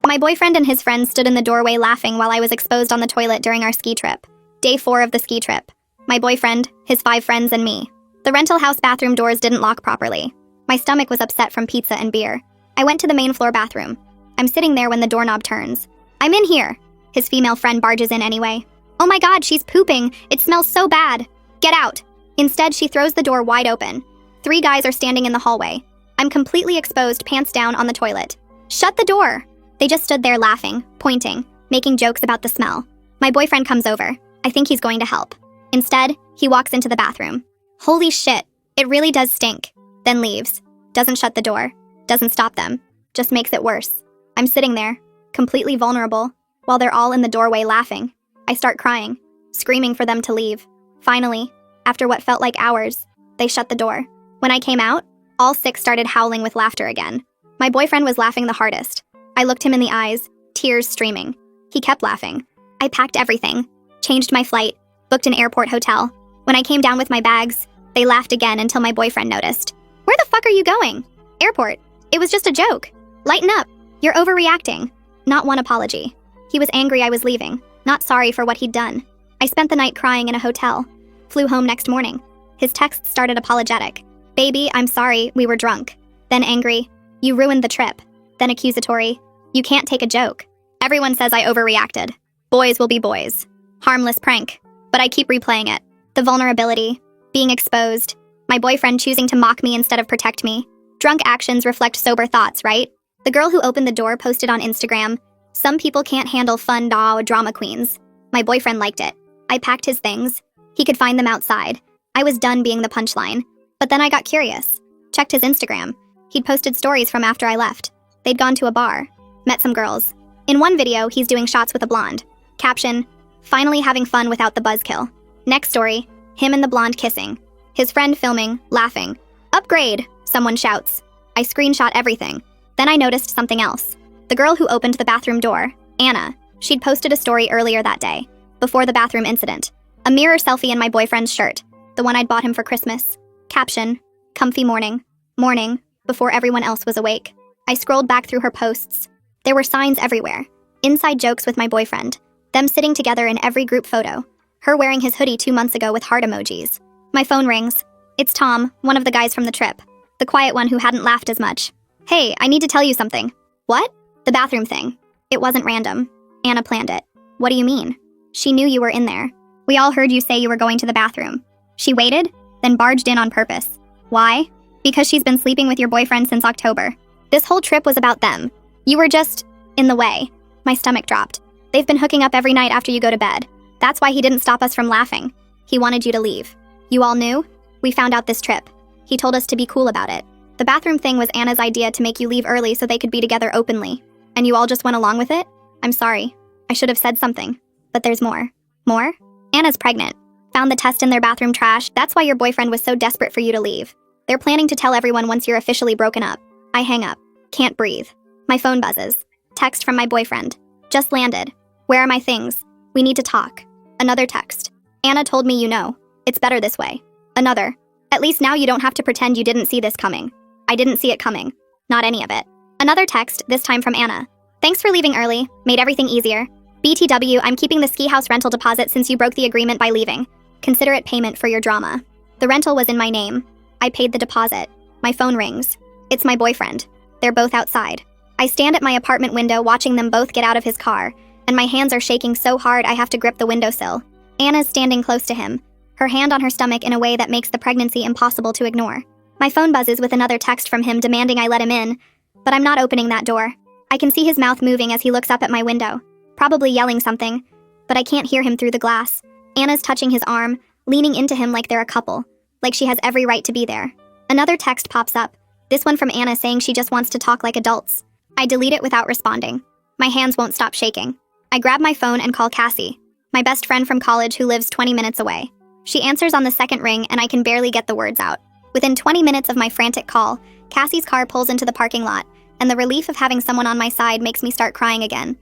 My boyfriend and his friends stood in the doorway laughing while I was exposed on the toilet during our ski trip. Day 4 of the ski trip. My boyfriend, his 5 friends, and me. The rental house bathroom doors didn't lock properly. My stomach was upset from pizza and beer. I went to the main floor bathroom. I'm sitting there when the doorknob turns. "I'm in here." His female friend barges in anyway. "Oh my god, she's pooping. It smells so bad. Get out." Instead, she throws the door wide open. 3 guys are standing in the hallway. I'm completely exposed, pants down, on the toilet. "Shut the door." They just stood there laughing, pointing, making jokes about the smell. My boyfriend comes over. I think he's going to help. Instead, he walks into the bathroom. Holy shit, it really does stink. Then leaves. Doesn't shut the door. Doesn't stop them. Just makes it worse. I'm sitting there, completely vulnerable, while they're all in the doorway laughing. I start crying, screaming for them to leave. Finally, after what felt like hours, they shut the door. When I came out, all 6 started howling with laughter again. My boyfriend was laughing the hardest. I looked him in the eyes, tears streaming. He kept laughing. I packed everything, changed my flight, booked an airport hotel. When I came down with my bags, they laughed again until my boyfriend noticed. "Where the fuck are you going?" "Airport. It was just a joke. Lighten up. You're overreacting." Not one apology. He was angry I was leaving, not sorry for what he'd done. I spent the night crying in a hotel. Flew home next morning. His texts started apologetic. "Baby, I'm sorry, we were drunk." Then angry. "You ruined the trip." Then accusatory. "You can't take a joke." Everyone says I overreacted. Boys will be boys. Harmless prank. But I keep replaying it. The vulnerability. Being exposed. My boyfriend choosing to mock me instead of protect me. Drunk actions reflect sober thoughts, right? The girl who opened the door posted on Instagram, "Some people can't handle fun drama queens." My boyfriend liked it. I packed his things. He could find them outside. I was done being the punchline. But then I got curious. Checked his Instagram. He'd posted stories from after I left. They'd gone to a bar. Met some girls. In one video, he's doing shots with a blonde. Caption, "Finally having fun without the buzzkill." Next story, him and the blonde kissing. His friend filming, laughing. "Upgrade," someone shouts. I screenshot everything. Then I noticed something else. The girl who opened the bathroom door, Anna, she'd posted a story earlier that day, before the bathroom incident. A mirror selfie in my boyfriend's shirt, the one I'd bought him for Christmas. Caption, "Comfy morning. Morning, before everyone else was awake." I scrolled back through her posts. There were signs everywhere. Inside jokes with my boyfriend. Them sitting together in every group photo. Her wearing his hoodie 2 months ago with heart emojis. My phone rings. It's Tom, one of the guys from the trip. The quiet one who hadn't laughed as much. "Hey, I need to tell you something." "What?" "The bathroom thing. It wasn't random. Anna planned it." "What do you mean?" "She knew you were in there. We all heard you say you were going to the bathroom. She waited, then barged in on purpose." "Why?" "Because she's been sleeping with your boyfriend since October. This whole trip was about them. You were just in the way." My stomach dropped. "They've been hooking up every night after you go to bed. That's why he didn't stop us from laughing. He wanted you to leave." "You all knew?" "We found out this trip. He told us to be cool about it. The bathroom thing was Anna's idea to make you leave early so they could be together openly. And you all just went along with it? I'm sorry. I should have said something. But there's more." "More?" "Anna's pregnant. Found the test in their bathroom trash. That's why your boyfriend was so desperate for you to leave. They're planning to tell everyone once you're officially broken up." I hang up. Can't breathe. My phone buzzes. Text from my boyfriend. "Just landed. Where are my things? We need to talk." Another text. "Anna told me you know. It's better this way." Another. "At least now you don't have to pretend you didn't see this coming." I didn't see it coming. Not any of it. Another text, this time from Anna. "Thanks for leaving early. Made everything easier. BTW, I'm keeping the ski house rental deposit since you broke the agreement by leaving. Consider it payment for your drama." The rental was in my name. I paid the deposit. My phone rings. It's my boyfriend. They're both outside. I stand at my apartment window watching them both get out of his car, and my hands are shaking so hard I have to grip the windowsill. Anna's standing close to him, her hand on her stomach in a way that makes the pregnancy impossible to ignore. My phone buzzes with another text from him demanding I let him in, but I'm not opening that door. I can see his mouth moving as he looks up at my window, probably yelling something, but I can't hear him through the glass. Anna's touching his arm, leaning into him like they're a couple, like she has every right to be there. Another text pops up, this one from Anna saying she just wants to talk like adults. I delete it without responding. My hands won't stop shaking. I grab my phone and call Cassie, my best friend from college who lives 20 minutes away. She answers on the second ring and I can barely get the words out. Within 20 minutes of my frantic call, Cassie's car pulls into the parking lot, and the relief of having someone on my side makes me start crying again.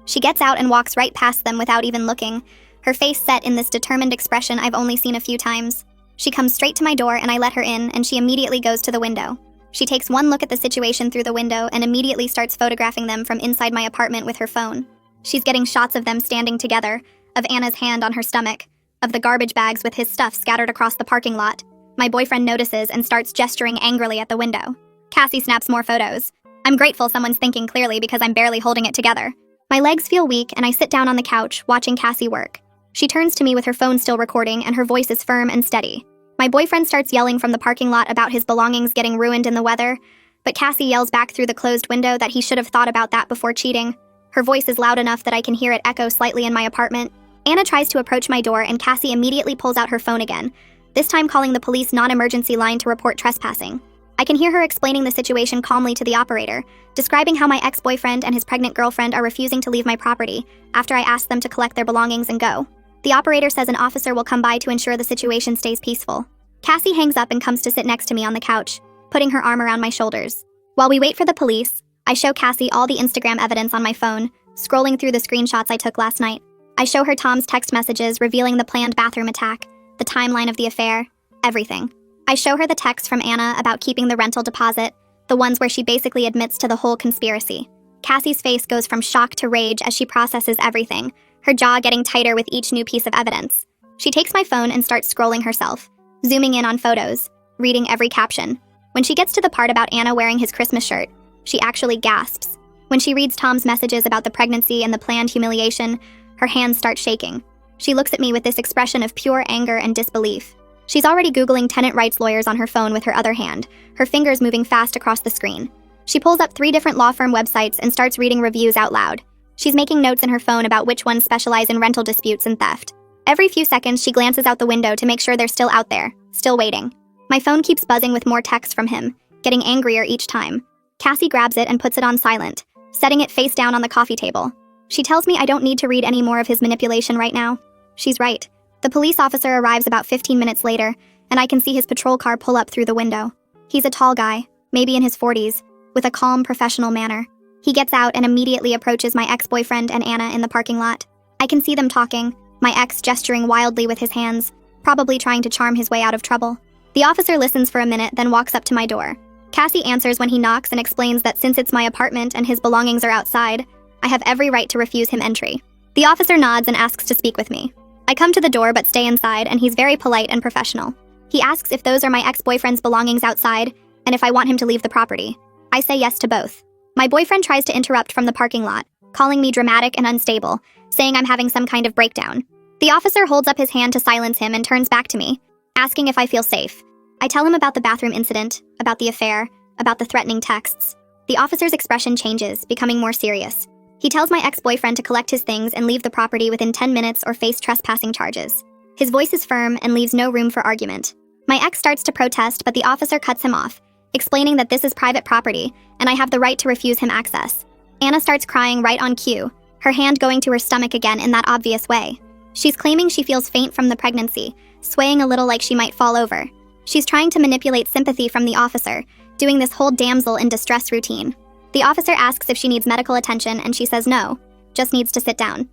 She gets out and walks right past them without even looking, her face set in this determined expression I've only seen a few times. She comes straight to my door and I let her in, and she immediately goes to the window. She takes one look at the situation through the window and immediately starts photographing them from inside my apartment with her phone. She's getting shots of them standing together, of Anna's hand on her stomach, of the garbage bags with his stuff scattered across the parking lot. My boyfriend notices and starts gesturing angrily at the window. Cassie snaps more photos. I'm grateful someone's thinking clearly because I'm barely holding it together. My legs feel weak and I sit down on the couch, watching Cassie work. She turns to me with her phone still recording and her voice is firm and steady. My boyfriend starts yelling from the parking lot about his belongings getting ruined in the weather, but Cassie yells back through the closed window that he should have thought about that before cheating. Her voice is loud enough that I can hear it echo slightly in my apartment. Anna tries to approach my door and Cassie immediately pulls out her phone again, this time calling the police non-emergency line to report trespassing. I can hear her explaining the situation calmly to the operator, describing how my ex-boyfriend and his pregnant girlfriend are refusing to leave my property after I ask them to collect their belongings and go. The operator says an officer will come by to ensure the situation stays peaceful. Cassie hangs up and comes to sit next to me on the couch, putting her arm around my shoulders. While we wait for the police, I show Cassie all the Instagram evidence on my phone, scrolling through the screenshots I took last night. I show her Tom's text messages revealing the planned bathroom attack, the timeline of the affair, everything. I show her the text from Anna about keeping the rental deposit, the ones where she basically admits to the whole conspiracy. Cassie's face goes from shock to rage as she processes everything, her jaw getting tighter with each new piece of evidence. She takes my phone and starts scrolling herself, zooming in on photos, reading every caption. When she gets to the part about Anna wearing his Christmas shirt, she actually gasps. When she reads Tom's messages about the pregnancy and the planned humiliation, her hands start shaking. She looks at me with this expression of pure anger and disbelief. She's already Googling tenant rights lawyers on her phone with her other hand, her fingers moving fast across the screen. She pulls up 3 different law firm websites and starts reading reviews out loud. She's making notes in her phone about which ones specialize in rental disputes and theft. Every few seconds, she glances out the window to make sure they're still out there, still waiting. My phone keeps buzzing with more texts from him, getting angrier each time. Cassie grabs it and puts it on silent, setting it face down on the coffee table. She tells me I don't need to read any more of his manipulation right now. She's right. The police officer arrives about 15 minutes later, and I can see his patrol car pull up through the window. He's a tall guy, maybe in his 40s, with a calm, professional manner. He gets out and immediately approaches my ex-boyfriend and Anna in the parking lot. I can see them talking, my ex gesturing wildly with his hands, probably trying to charm his way out of trouble. The officer listens for a minute, then walks up to my door. Cassie answers when he knocks and explains that since it's my apartment and his belongings are outside, I have every right to refuse him entry. The officer nods and asks to speak with me. I come to the door but stay inside, and he's very polite and professional. He asks if those are my ex-boyfriend's belongings outside, and if I want him to leave the property. I say yes to both. My boyfriend tries to interrupt from the parking lot, calling me dramatic and unstable, saying I'm having some kind of breakdown. The officer holds up his hand to silence him and turns back to me, asking if I feel safe. I tell him about the bathroom incident, about the affair, about the threatening texts. The officer's expression changes, becoming more serious. He tells my ex-boyfriend to collect his things and leave the property within 10 minutes or face trespassing charges. His voice is firm and leaves no room for argument. My ex starts to protest, but the officer cuts him off, explaining that this is private property, and I have the right to refuse him access. Anna starts crying right on cue, her hand going to her stomach again in that obvious way. She's claiming she feels faint from the pregnancy, swaying a little like she might fall over. She's trying to manipulate sympathy from the officer, doing this whole damsel in distress routine. The officer asks if she needs medical attention, and she says no, just needs to sit down.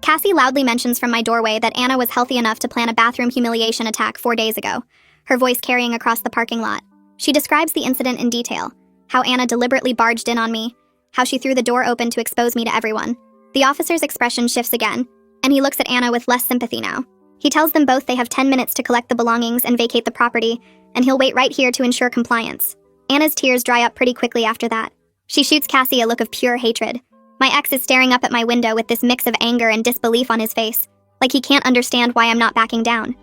Cassie loudly mentions from my doorway that Anna was healthy enough to plan a bathroom humiliation attack 4 days ago, her voice carrying across the parking lot. She describes the incident in detail, how Anna deliberately barged in on me, how she threw the door open to expose me to everyone. The officer's expression shifts again, and he looks at Anna with less sympathy now. He tells them both they have 10 minutes to collect the belongings and vacate the property, and he'll wait right here to ensure compliance. Anna's tears dry up pretty quickly after that. She shoots Cassie a look of pure hatred. My ex is staring up at my window with this mix of anger and disbelief on his face, like he can't understand why I'm not backing down.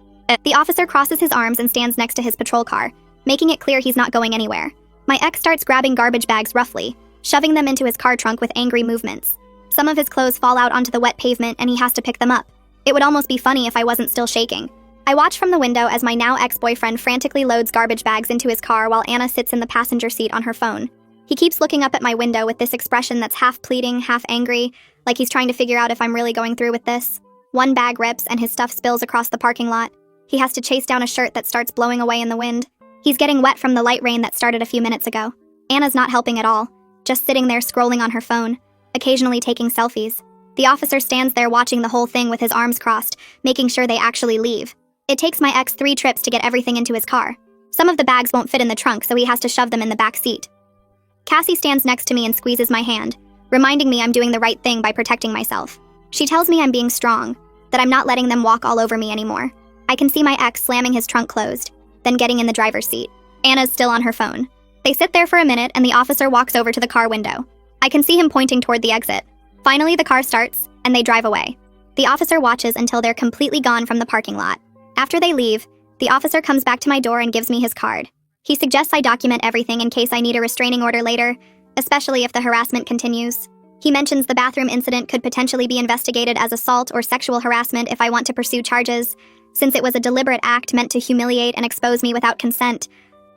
The officer crosses his arms and stands next to his patrol car, making it clear he's not going anywhere. My ex starts grabbing garbage bags roughly, shoving them into his car trunk with angry movements. Some of his clothes fall out onto the wet pavement and he has to pick them up. It would almost be funny if I wasn't still shaking. I watch from the window as my now ex-boyfriend frantically loads garbage bags into his car while Anna sits in the passenger seat on her phone. He keeps looking up at my window with this expression that's half pleading, half angry, like he's trying to figure out if I'm really going through with this. One bag rips and his stuff spills across the parking lot. He has to chase down a shirt that starts blowing away in the wind. He's getting wet from the light rain that started a few minutes ago. Anna's not helping at all, just sitting there scrolling on her phone, occasionally taking selfies. The officer stands there watching the whole thing with his arms crossed, making sure they actually leave. It takes my ex 3 trips to get everything into his car. Some of the bags won't fit in the trunk, so he has to shove them in the back seat. Cassie stands next to me and squeezes my hand, reminding me I'm doing the right thing by protecting myself. She tells me I'm being strong, that I'm not letting them walk all over me anymore. I can see my ex slamming his trunk closed, then getting in the driver's seat. Anna's still on her phone. They sit there for a minute and the officer walks over to the car window. I can see him pointing toward the exit. Finally, the car starts, and they drive away. The officer watches until they're completely gone from the parking lot. After they leave, the officer comes back to my door and gives me his card. He suggests I document everything in case I need a restraining order later, especially if the harassment continues. He mentions the bathroom incident could potentially be investigated as assault or sexual harassment if I want to pursue charges, since it was a deliberate act meant to humiliate and expose me without consent.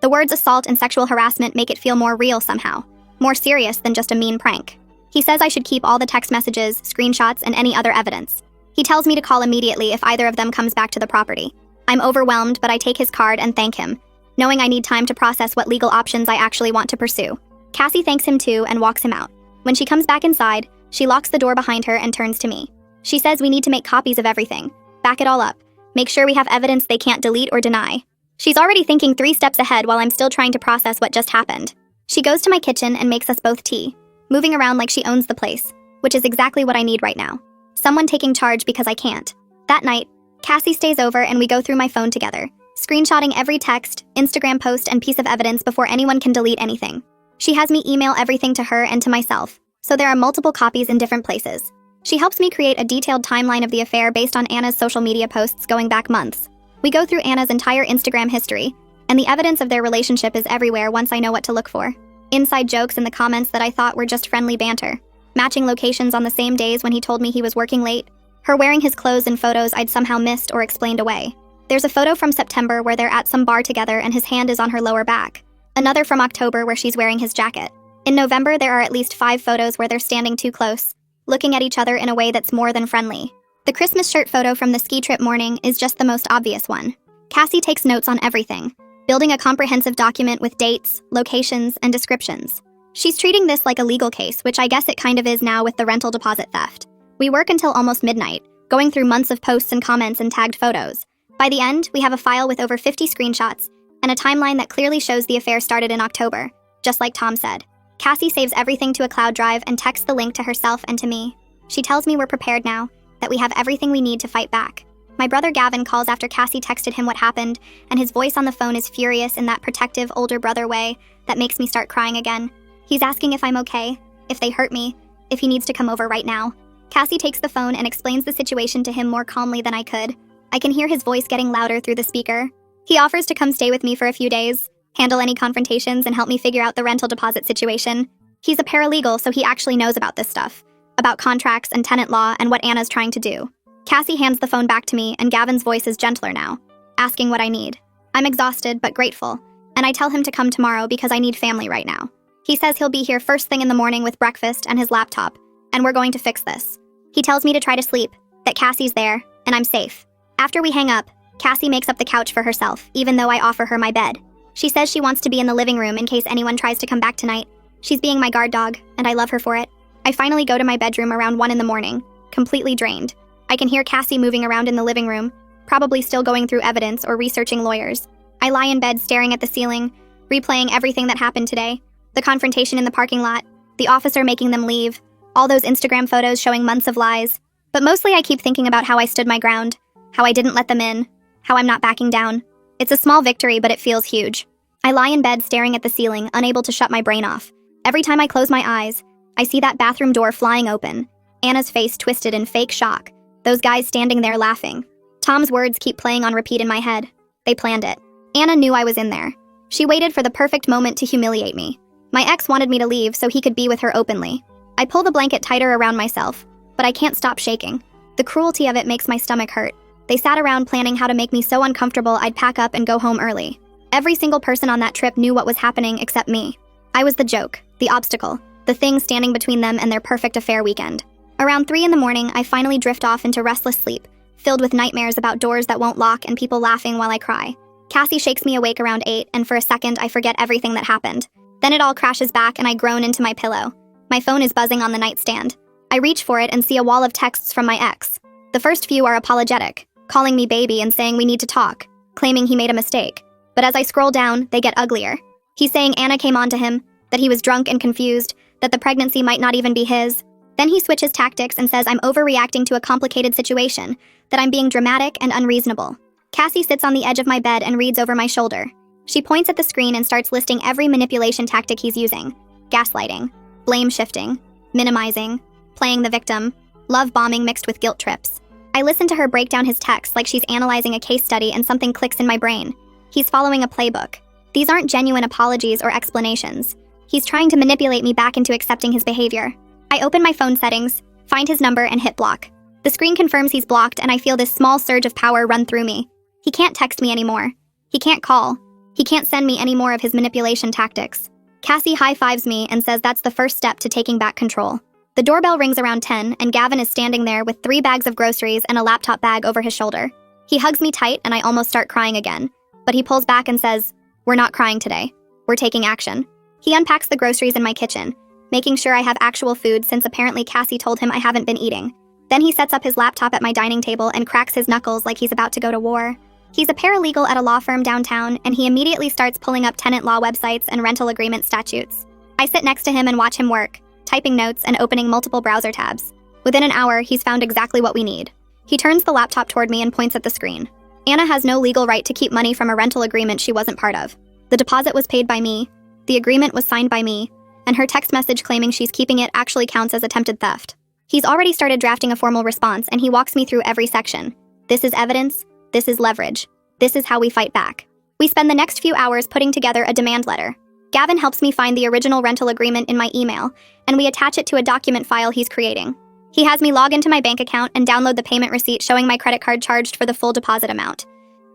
The words assault and sexual harassment make it feel more real somehow, more serious than just a mean prank. He says I should keep all the text messages, screenshots, and any other evidence. He tells me to call immediately if either of them comes back to the property. I'm overwhelmed, but I take his card and thank him, knowing I need time to process what legal options I actually want to pursue. Cassie thanks him too and walks him out. When she comes back inside, she locks the door behind her and turns to me. She says we need to make copies of everything, back it all up, make sure we have evidence they can't delete or deny. She's already thinking 3 steps ahead while I'm still trying to process what just happened. She goes to my kitchen and makes us both tea, moving around like she owns the place, which is exactly what I need right now. Someone taking charge because I can't. That night, Cassie stays over and we go through my phone together, screenshotting every text, Instagram post, and piece of evidence before anyone can delete anything. She has me email everything to her and to myself, so there are multiple copies in different places. She helps me create a detailed timeline of the affair based on Anna's social media posts going back months. We go through Anna's entire Instagram history, and the evidence of their relationship is everywhere once I know what to look for. Inside jokes in the comments that I thought were just friendly banter. Matching locations on the same days when he told me he was working late. Her wearing his clothes in photos I'd somehow missed or explained away. There's a photo from September where they're at some bar together and his hand is on her lower back. Another from October where she's wearing his jacket. In November, there are at least 5 photos where they're standing too close, looking at each other in a way that's more than friendly. The Christmas shirt photo from the ski trip morning is just the most obvious one. Cassie takes notes on everything, building a comprehensive document with dates, locations, and descriptions. She's treating this like a legal case, which I guess it kind of is now with the rental deposit theft. We work until almost midnight, going through months of posts and comments and tagged photos. By the end, we have a file with over 50 screenshots and a timeline that clearly shows the affair started in October, just like Tom said. Cassie saves everything to a cloud drive and texts the link to herself and to me. She tells me we're prepared now, that we have everything we need to fight back. My brother Gavin calls after Cassie texted him what happened, and his voice on the phone is furious in that protective older brother way that makes me start crying again. He's asking if I'm okay, if they hurt me, if he needs to come over right now. Cassie takes the phone and explains the situation to him more calmly than I could. I can hear his voice getting louder through the speaker. He offers to come stay with me for a few days, handle any confrontations, and help me figure out the rental deposit situation. He's a paralegal, so he actually knows about this stuff, about contracts and tenant law and what Anna's trying to do. Cassie hands the phone back to me, and Gavin's voice is gentler now, asking what I need. I'm exhausted but grateful, and I tell him to come tomorrow because I need family right now. He says he'll be here first thing in the morning with breakfast and his laptop, and we're going to fix this. He tells me to try to sleep, that Cassie's there, and I'm safe. After we hang up, Cassie makes up the couch for herself, even though I offer her my bed. She says she wants to be in the living room in case anyone tries to come back tonight. She's being my guard dog, and I love her for it. I finally go to my bedroom around 1 in the morning, completely drained. I can hear Cassie moving around in the living room, probably still going through evidence or researching lawyers. I lie in bed staring at the ceiling, replaying everything that happened today. The confrontation in the parking lot, the officer making them leave, all those Instagram photos showing months of lies. But mostly I keep thinking about how I stood my ground, how I didn't let them in, how I'm not backing down. It's a small victory, but it feels huge. I lie in bed staring at the ceiling, unable to shut my brain off. Every time I close my eyes, I see that bathroom door flying open, Anna's face twisted in fake shock, those guys standing there laughing. Tom's words keep playing on repeat in my head. They planned it. Anna knew I was in there. She waited for the perfect moment to humiliate me. My ex wanted me to leave so he could be with her openly. I pull the blanket tighter around myself, but I can't stop shaking. The cruelty of it makes my stomach hurt. They sat around planning how to make me so uncomfortable I'd pack up and go home early. Every single person on that trip knew what was happening except me. I was the joke, the obstacle, the thing standing between them and their perfect affair weekend. Around 3 in the morning, I finally drift off into restless sleep, filled with nightmares about doors that won't lock and people laughing while I cry. Cassie shakes me awake around 8, and for a second I forget everything that happened. Then it all crashes back and I groan into my pillow. My phone is buzzing on the nightstand. I reach for it and see a wall of texts from my ex. The first few are apologetic, calling me baby and saying we need to talk, claiming he made a mistake. But as I scroll down, they get uglier. He's saying Anna came on to him, that he was drunk and confused, that the pregnancy might not even be his. Then he switches tactics and says I'm overreacting to a complicated situation, that I'm being dramatic and unreasonable. Cassie sits on the edge of my bed and reads over my shoulder. She points at the screen and starts listing every manipulation tactic he's using. Gaslighting, blame shifting, minimizing, playing the victim, love bombing mixed with guilt trips. I listen to her break down his texts like she's analyzing a case study and something clicks in my brain. He's following a playbook. These aren't genuine apologies or explanations. He's trying to manipulate me back into accepting his behavior. I open my phone settings, find his number, and hit block. The screen confirms he's blocked, and I feel this small surge of power run through me. He can't text me anymore. He can't call. He can't send me any more of his manipulation tactics. Cassie high-fives me and says that's the first step to taking back control. The doorbell rings around 10, and Gavin is standing there with 3 bags of groceries and a laptop bag over his shoulder. He hugs me tight, and I almost start crying again. But he pulls back and says, "We're not crying today. We're taking action." He unpacks the groceries in my kitchen, making sure I have actual food since apparently Cassie told him I haven't been eating. Then he sets up his laptop at my dining table and cracks his knuckles like he's about to go to war. He's a paralegal at a law firm downtown, and he immediately starts pulling up tenant law websites and rental agreement statutes. I sit next to him and watch him work, typing notes and opening multiple browser tabs. Within an hour, he's found exactly what we need. He turns the laptop toward me and points at the screen. Anna has no legal right to keep money from a rental agreement she wasn't part of. The deposit was paid by me, the agreement was signed by me, and her text message claiming she's keeping it actually counts as attempted theft. He's already started drafting a formal response, and he walks me through every section. This is evidence. This is leverage. This is how we fight back. We spend the next few hours putting together a demand letter. Gavin helps me find the original rental agreement in my email, and we attach it to a document file he's creating. He has me log into my bank account and download the payment receipt showing my credit card charged for the full deposit amount.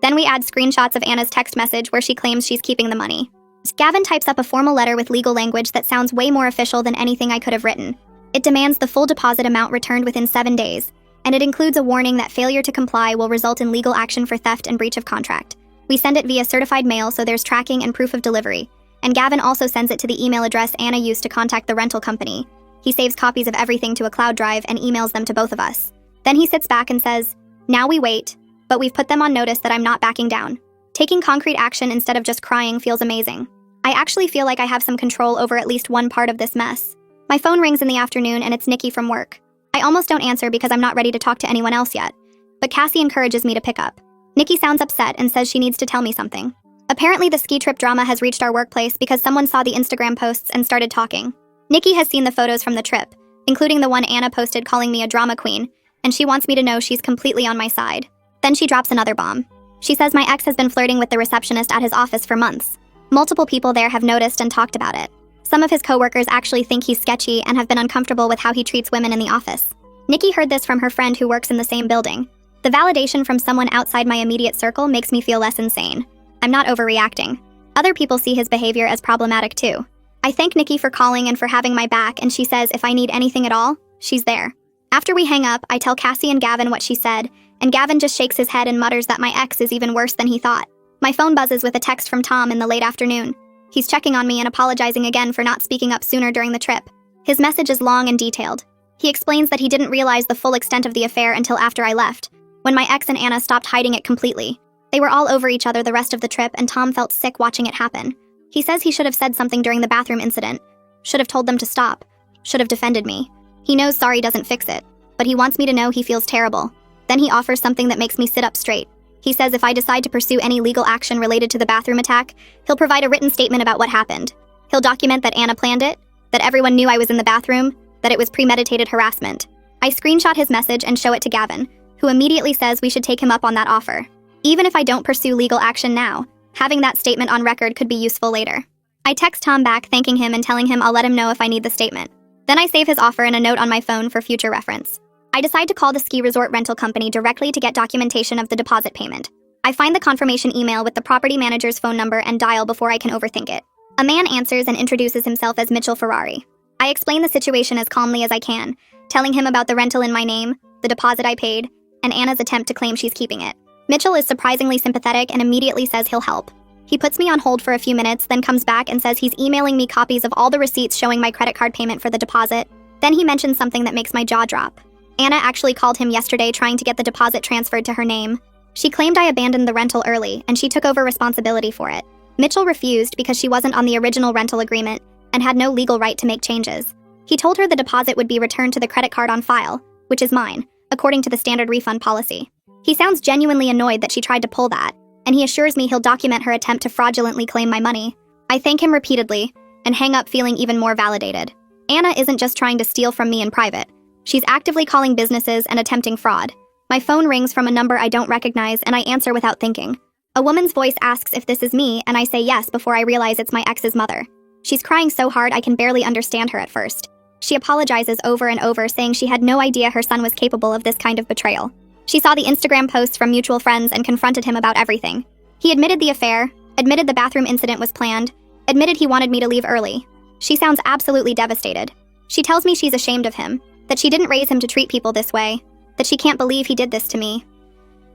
Then we add screenshots of Anna's text message where she claims she's keeping the money. Gavin types up a formal letter with legal language that sounds way more official than anything I could have written. It demands the full deposit amount returned within 7 days, and it includes a warning that failure to comply will result in legal action for theft and breach of contract. We send it via certified mail so there's tracking and proof of delivery, and Gavin also sends it to the email address Anna used to contact the rental company. He saves copies of everything to a cloud drive and emails them to both of us. Then he sits back and says, "Now we wait, but we've put them on notice that I'm not backing down." Taking concrete action instead of just crying feels amazing. I actually feel like I have some control over at least one part of this mess. My phone rings in the afternoon and it's Nikki from work. I almost don't answer because I'm not ready to talk to anyone else yet, but Cassie encourages me to pick up. Nikki sounds upset and says she needs to tell me something. Apparently the ski trip drama has reached our workplace because someone saw the Instagram posts and started talking. Nikki has seen the photos from the trip, including the one Anna posted calling me a drama queen, and she wants me to know she's completely on my side. Then she drops another bomb. She says my ex has been flirting with the receptionist at his office for months. Multiple people there have noticed and talked about it. Some of his coworkers actually think he's sketchy and have been uncomfortable with how he treats women in the office. Nikki heard this from her friend who works in the same building. The validation from someone outside my immediate circle makes me feel less insane. I'm not overreacting. Other people see his behavior as problematic too. I thank Nikki for calling and for having my back, and she says if I need anything at all, she's there. After we hang up, I tell Cassie and Gavin what she said, and Gavin just shakes his head and mutters that my ex is even worse than he thought. My phone buzzes with a text from Tom in the late afternoon. He's checking on me and apologizing again for not speaking up sooner during the trip. His message is long and detailed. He explains that he didn't realize the full extent of the affair until after I left, when my ex and Anna stopped hiding it completely. They were all over each other the rest of the trip, and Tom felt sick watching it happen. He says he should have said something during the bathroom incident, should have told them to stop, should have defended me. He knows sorry doesn't fix it, but he wants me to know he feels terrible. Then he offers something that makes me sit up straight. He says if I decide to pursue any legal action related to the bathroom attack, he'll provide a written statement about what happened. He'll document that Anna planned it, that everyone knew I was in the bathroom, that it was premeditated harassment. I screenshot his message and show it to Gavin, who immediately says we should take him up on that offer. Even if I don't pursue legal action now, having that statement on record could be useful later. I text Tom back thanking him and telling him I'll let him know if I need the statement. Then I save his offer in a note on my phone for future reference. I decide to call the ski resort rental company directly to get documentation of the deposit payment. I find the confirmation email with the property manager's phone number and dial before I can overthink it. A man answers and introduces himself as Mitchell Ferrari. I explain the situation as calmly as I can, telling him about the rental in my name, the deposit I paid, and Anna's attempt to claim she's keeping it. Mitchell is surprisingly sympathetic and immediately says he'll help. He puts me on hold for a few minutes, then comes back and says he's emailing me copies of all the receipts showing my credit card payment for the deposit. Then he mentions something that makes my jaw drop. Anna actually called him yesterday trying to get the deposit transferred to her name. She claimed I abandoned the rental early, and she took over responsibility for it. Mitchell refused because she wasn't on the original rental agreement and had no legal right to make changes. He told her the deposit would be returned to the credit card on file, which is mine, according to the standard refund policy. He sounds genuinely annoyed that she tried to pull that, and he assures me he'll document her attempt to fraudulently claim my money. I thank him repeatedly and hang up feeling even more validated. Anna isn't just trying to steal from me in private. She's actively calling businesses and attempting fraud. My phone rings from a number I don't recognize, and I answer without thinking. A woman's voice asks if this is me, and I say yes before I realize it's my ex's mother. She's crying so hard I can barely understand her at first. She apologizes over and over, saying she had no idea her son was capable of this kind of betrayal. She saw the Instagram posts from mutual friends and confronted him about everything. He admitted the affair, admitted the bathroom incident was planned, admitted he wanted me to leave early. She sounds absolutely devastated. She tells me she's ashamed of him, that she didn't raise him to treat people this way, that she can't believe he did this to me.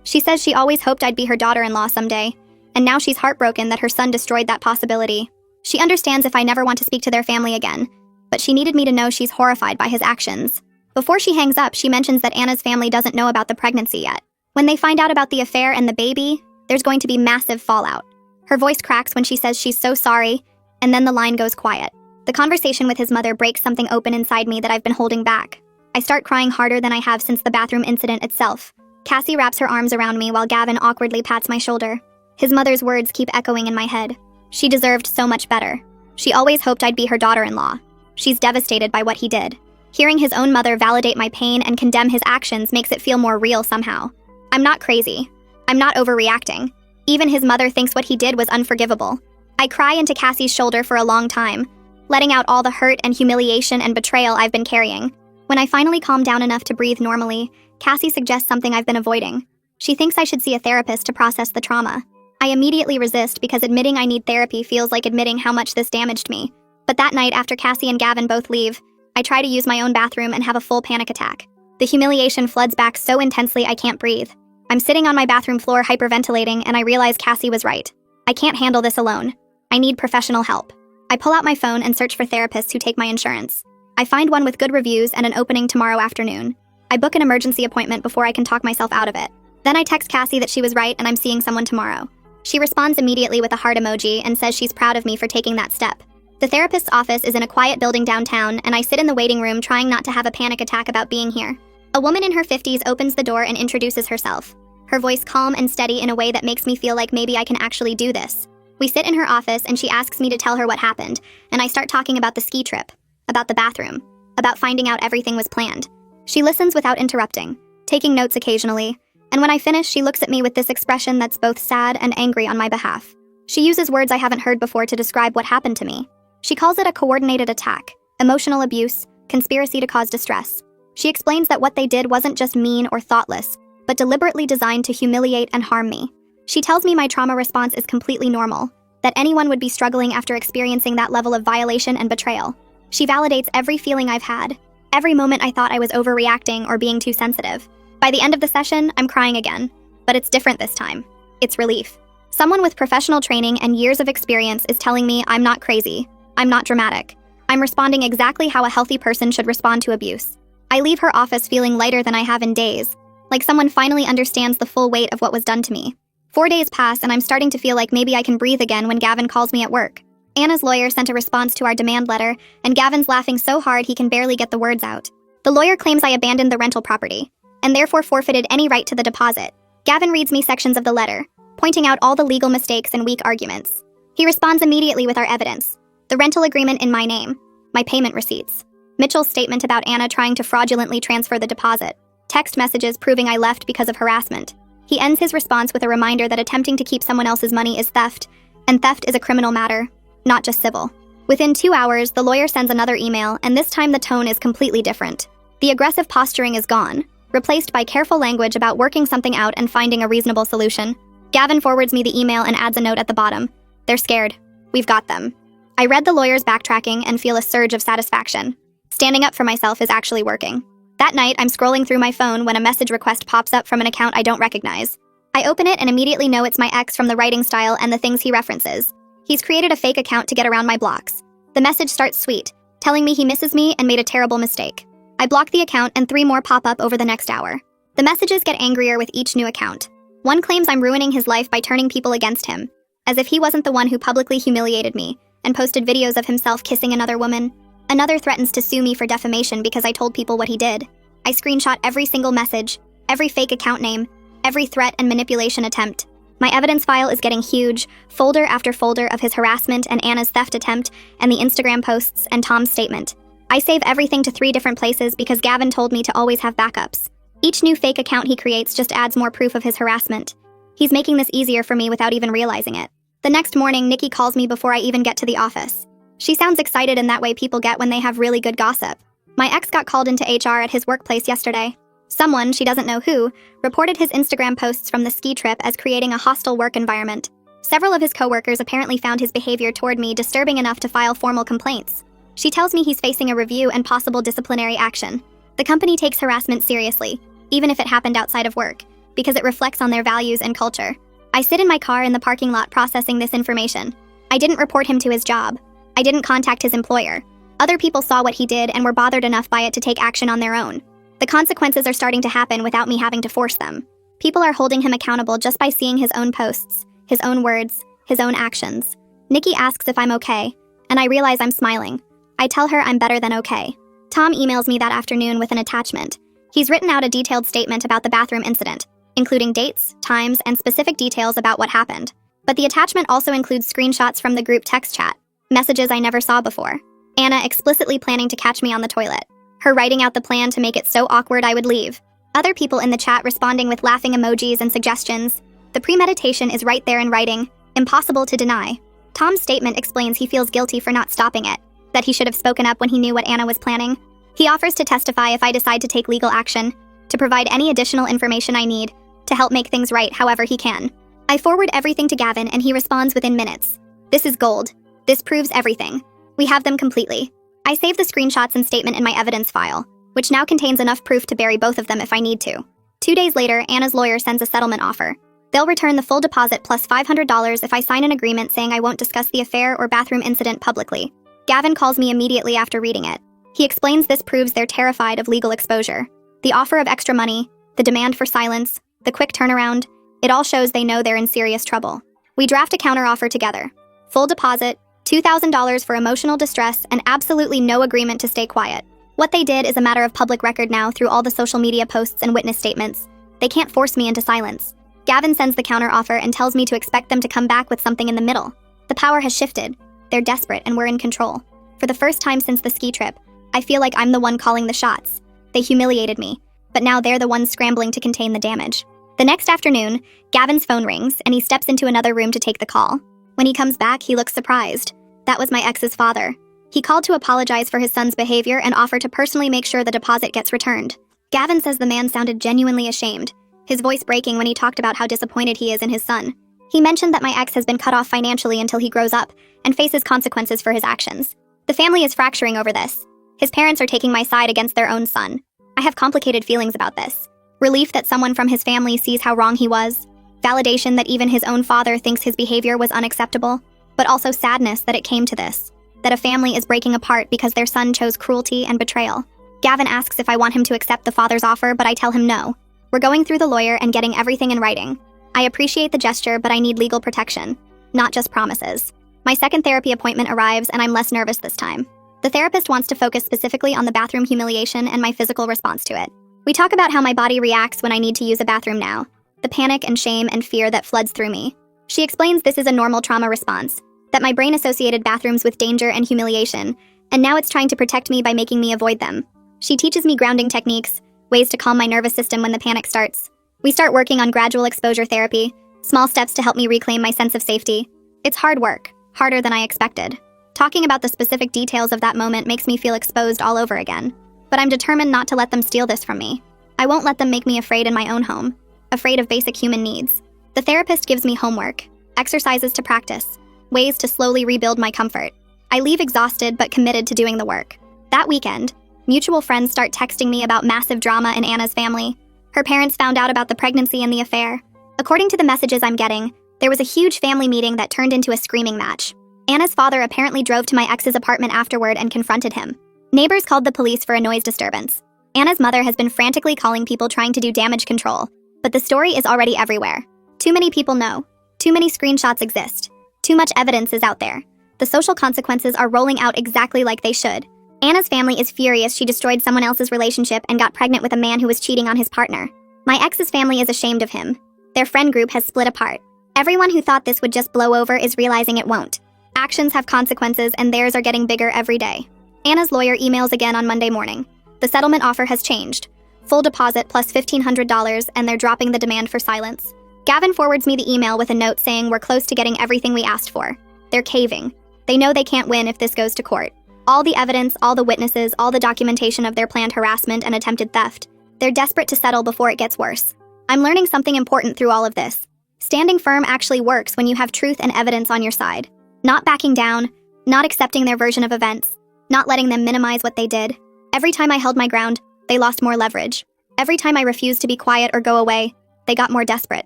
She says she always hoped I'd be her daughter-in-law someday, and now she's heartbroken that her son destroyed that possibility. She understands if I never want to speak to their family again, but she needed me to know she's horrified by his actions. Before she hangs up, she mentions that Anna's family doesn't know about the pregnancy yet. When they find out about the affair and the baby, there's going to be massive fallout. Her voice cracks when she says she's so sorry, and then the line goes quiet. The conversation with his mother breaks something open inside me that I've been holding back. I start crying harder than I have since the bathroom incident itself. Cassie wraps her arms around me while Gavin awkwardly pats my shoulder. His mother's words keep echoing in my head. She deserved so much better. She always hoped I'd be her daughter-in-law. She's devastated by what he did. Hearing his own mother validate my pain and condemn his actions makes it feel more real somehow. I'm not crazy. I'm not overreacting. Even his mother thinks what he did was unforgivable. I cry into Cassie's shoulder for a long time, letting out all the hurt and humiliation and betrayal I've been carrying. When I finally calm down enough to breathe normally, Cassie suggests something I've been avoiding. She thinks I should see a therapist to process the trauma. I immediately resist because admitting I need therapy feels like admitting how much this damaged me. But that night, after Cassie and Gavin both leave, I try to use my own bathroom and have a full panic attack. The humiliation floods back so intensely I can't breathe. I'm sitting on my bathroom floor hyperventilating, and I realize Cassie was right. I can't handle this alone. I need professional help. I pull out my phone and search for therapists who take my insurance. I find one with good reviews and an opening tomorrow afternoon. I book an emergency appointment before I can talk myself out of it. Then I text Cassie that she was right and I'm seeing someone tomorrow. She responds immediately with a heart emoji and says she's proud of me for taking that step. The therapist's office is in a quiet building downtown, and I sit in the waiting room trying not to have a panic attack about being here. A woman in her 50s opens the door and introduces herself. Her voice calm and steady in a way that makes me feel like maybe I can actually do this. We sit in her office and she asks me to tell her what happened, and I start talking about the ski trip, about the bathroom, about finding out everything was planned. She listens without interrupting, taking notes occasionally, and when I finish, she looks at me with this expression that's both sad and angry on my behalf. She uses words I haven't heard before to describe what happened to me. She calls it a coordinated attack, emotional abuse, conspiracy to cause distress. She explains that what they did wasn't just mean or thoughtless, but deliberately designed to humiliate and harm me. She tells me my trauma response is completely normal, that anyone would be struggling after experiencing that level of violation and betrayal. She validates every feeling I've had, every moment I thought I was overreacting or being too sensitive. By the end of the session, I'm crying again, but it's different this time. It's relief. Someone with professional training and years of experience is telling me I'm not crazy. I'm not dramatic. I'm responding exactly how a healthy person should respond to abuse. I leave her office feeling lighter than I have in days, like someone finally understands the full weight of what was done to me. 4 days pass and I'm starting to feel like maybe I can breathe again when Gavin calls me at work. Anna's lawyer sent a response to our demand letter, and Gavin's laughing so hard he can barely get the words out. The lawyer claims I abandoned the rental property, and therefore forfeited any right to the deposit. Gavin reads me sections of the letter, pointing out all the legal mistakes and weak arguments. He responds immediately with our evidence. The rental agreement in my name, my payment receipts, Mitchell's statement about Anna trying to fraudulently transfer the deposit, text messages proving I left because of harassment. He ends his response with a reminder that attempting to keep someone else's money is theft, and theft is a criminal matter, not just civil. Within 2 hours, the lawyer sends another email, and this time the tone is completely different. The aggressive posturing is gone, replaced by careful language about working something out and finding a reasonable solution. Gavin forwards me the email and adds a note at the bottom. They're scared. We've got them. I read the lawyer's backtracking and feel a surge of satisfaction. Standing up for myself is actually working. That night, I'm scrolling through my phone when a message request pops up from an account I don't recognize. I open it and immediately know it's my ex from the writing style and the things he references. He's created a fake account to get around my blocks. The message starts sweet, telling me he misses me and made a terrible mistake. I block the account and 3 more pop up over the next hour. The messages get angrier with each new account. One claims I'm ruining his life by turning people against him, as if he wasn't the one who publicly humiliated me and posted videos of himself kissing another woman. Another threatens to sue me for defamation because I told people what he did. I screenshot every single message, every fake account name, every threat and manipulation attempt. My evidence file is getting huge, folder after folder of his harassment and Anna's theft attempt and the Instagram posts and Tom's statement. I save everything to 3 different places because Gavin told me to always have backups. Each new fake account he creates just adds more proof of his harassment. He's making this easier for me without even realizing it. The next morning, Nikki calls me before I even get to the office. She sounds excited in that way people get when they have really good gossip. My ex got called into HR at his workplace yesterday. Someone, she doesn't know who, reported his Instagram posts from the ski trip as creating a hostile work environment. Several of his coworkers apparently found his behavior toward me disturbing enough to file formal complaints. She tells me he's facing a review and possible disciplinary action. The company takes harassment seriously, even if it happened outside of work, because it reflects on their values and culture. I sit in my car in the parking lot processing this information. I didn't report him to his job. I didn't contact his employer. Other people saw what he did and were bothered enough by it to take action on their own. The consequences are starting to happen without me having to force them. People are holding him accountable just by seeing his own posts, his own words, his own actions. Nikki asks if I'm okay, and I realize I'm smiling. I tell her I'm better than okay. Tom emails me that afternoon with an attachment. He's written out a detailed statement about the bathroom incident, including dates, times, and specific details about what happened. But the attachment also includes screenshots from the group text chat, messages I never saw before. Anna explicitly planning to catch me on the toilet. Her writing out the plan to make it so awkward I would leave. Other people in the chat responding with laughing emojis and suggestions. The premeditation is right there in writing, impossible to deny. Tom's statement explains he feels guilty for not stopping it, that he should have spoken up when he knew what Anna was planning. He offers to testify if I decide to take legal action, to provide any additional information I need, to help make things right however he can. I forward everything to Gavin and he responds within minutes. This is gold. This proves everything. We have them completely. I save the screenshots and statement in my evidence file, which now contains enough proof to bury both of them if I need to. 2 days later, Anna's lawyer sends a settlement offer. They'll return the full deposit plus $500 if I sign an agreement saying I won't discuss the affair or bathroom incident publicly. Gavin calls me immediately after reading it. He explains this proves they're terrified of legal exposure. The offer of extra money, the demand for silence, the quick turnaround, it all shows they know they're in serious trouble. We draft a counteroffer together. Full deposit, $2,000 for emotional distress, and absolutely no agreement to stay quiet. What they did is a matter of public record now through all the social media posts and witness statements. They can't force me into silence. Gavin sends the counteroffer and tells me to expect them to come back with something in the middle. The power has shifted. They're desperate and we're in control. For the first time since the ski trip, I feel like I'm the one calling the shots. They humiliated me, but now they're the ones scrambling to contain the damage. The next afternoon, Gavin's phone rings and he steps into another room to take the call. When he comes back, he looks surprised. That was my ex's father. He called to apologize for his son's behavior and offered to personally make sure the deposit gets returned. Gavin says the man sounded genuinely ashamed, his voice breaking when he talked about how disappointed he is in his son. He mentioned that my ex has been cut off financially until he grows up and faces consequences for his actions. The family is fracturing over this. His parents are taking my side against their own son. I have complicated feelings about this. Relief that someone from his family sees how wrong he was. Validation that even his own father thinks his behavior was unacceptable. But also sadness that it came to this. That a family is breaking apart because their son chose cruelty and betrayal. Gavin asks if I want him to accept the father's offer, but I tell him no. We're going through the lawyer and getting everything in writing. I appreciate the gesture, but I need legal protection, not just promises. My second therapy appointment arrives and I'm less nervous this time. The therapist wants to focus specifically on the bathroom humiliation and my physical response to it. We talk about how my body reacts when I need to use a bathroom now, the panic and shame and fear that floods through me. She explains this is a normal trauma response, that my brain associated bathrooms with danger and humiliation, and now it's trying to protect me by making me avoid them. She teaches me grounding techniques, ways to calm my nervous system when the panic starts. We start working on gradual exposure therapy, small steps to help me reclaim my sense of safety. It's hard work, harder than I expected. Talking about the specific details of that moment makes me feel exposed all over again. But I'm determined not to let them steal this from me. I won't let them make me afraid in my own home, afraid of basic human needs. The therapist gives me homework, exercises to practice, ways to slowly rebuild my comfort. I leave exhausted but committed to doing the work. That weekend, mutual friends start texting me about massive drama in Anna's family. Her parents found out about the pregnancy and the affair. According to the messages I'm getting, there was a huge family meeting that turned into a screaming match. Anna's father apparently drove to my ex's apartment afterward and confronted him. Neighbors called the police for a noise disturbance. Anna's mother has been frantically calling people trying to do damage control, but the story is already everywhere. Too many people know. Too many screenshots exist. Too much evidence is out there. The social consequences are rolling out exactly like they should. Anna's family is furious she destroyed someone else's relationship and got pregnant with a man who was cheating on his partner. My ex's family is ashamed of him. Their friend group has split apart. Everyone who thought this would just blow over is realizing it won't. Actions have consequences, and theirs are getting bigger every day. Anna's lawyer emails again on Monday morning. The settlement offer has changed. Full deposit plus $1,500, and they're dropping the demand for silence. Gavin forwards me the email with a note saying we're close to getting everything we asked for. They're caving. They know they can't win if this goes to court. All the evidence, all the witnesses, all the documentation of their planned harassment and attempted theft. They're desperate to settle before it gets worse. I'm learning something important through all of this. Standing firm actually works when you have truth and evidence on your side. Not backing down, not accepting their version of events, not letting them minimize what they did. Every time I held my ground, they lost more leverage. Every time I refused to be quiet or go away, they got more desperate.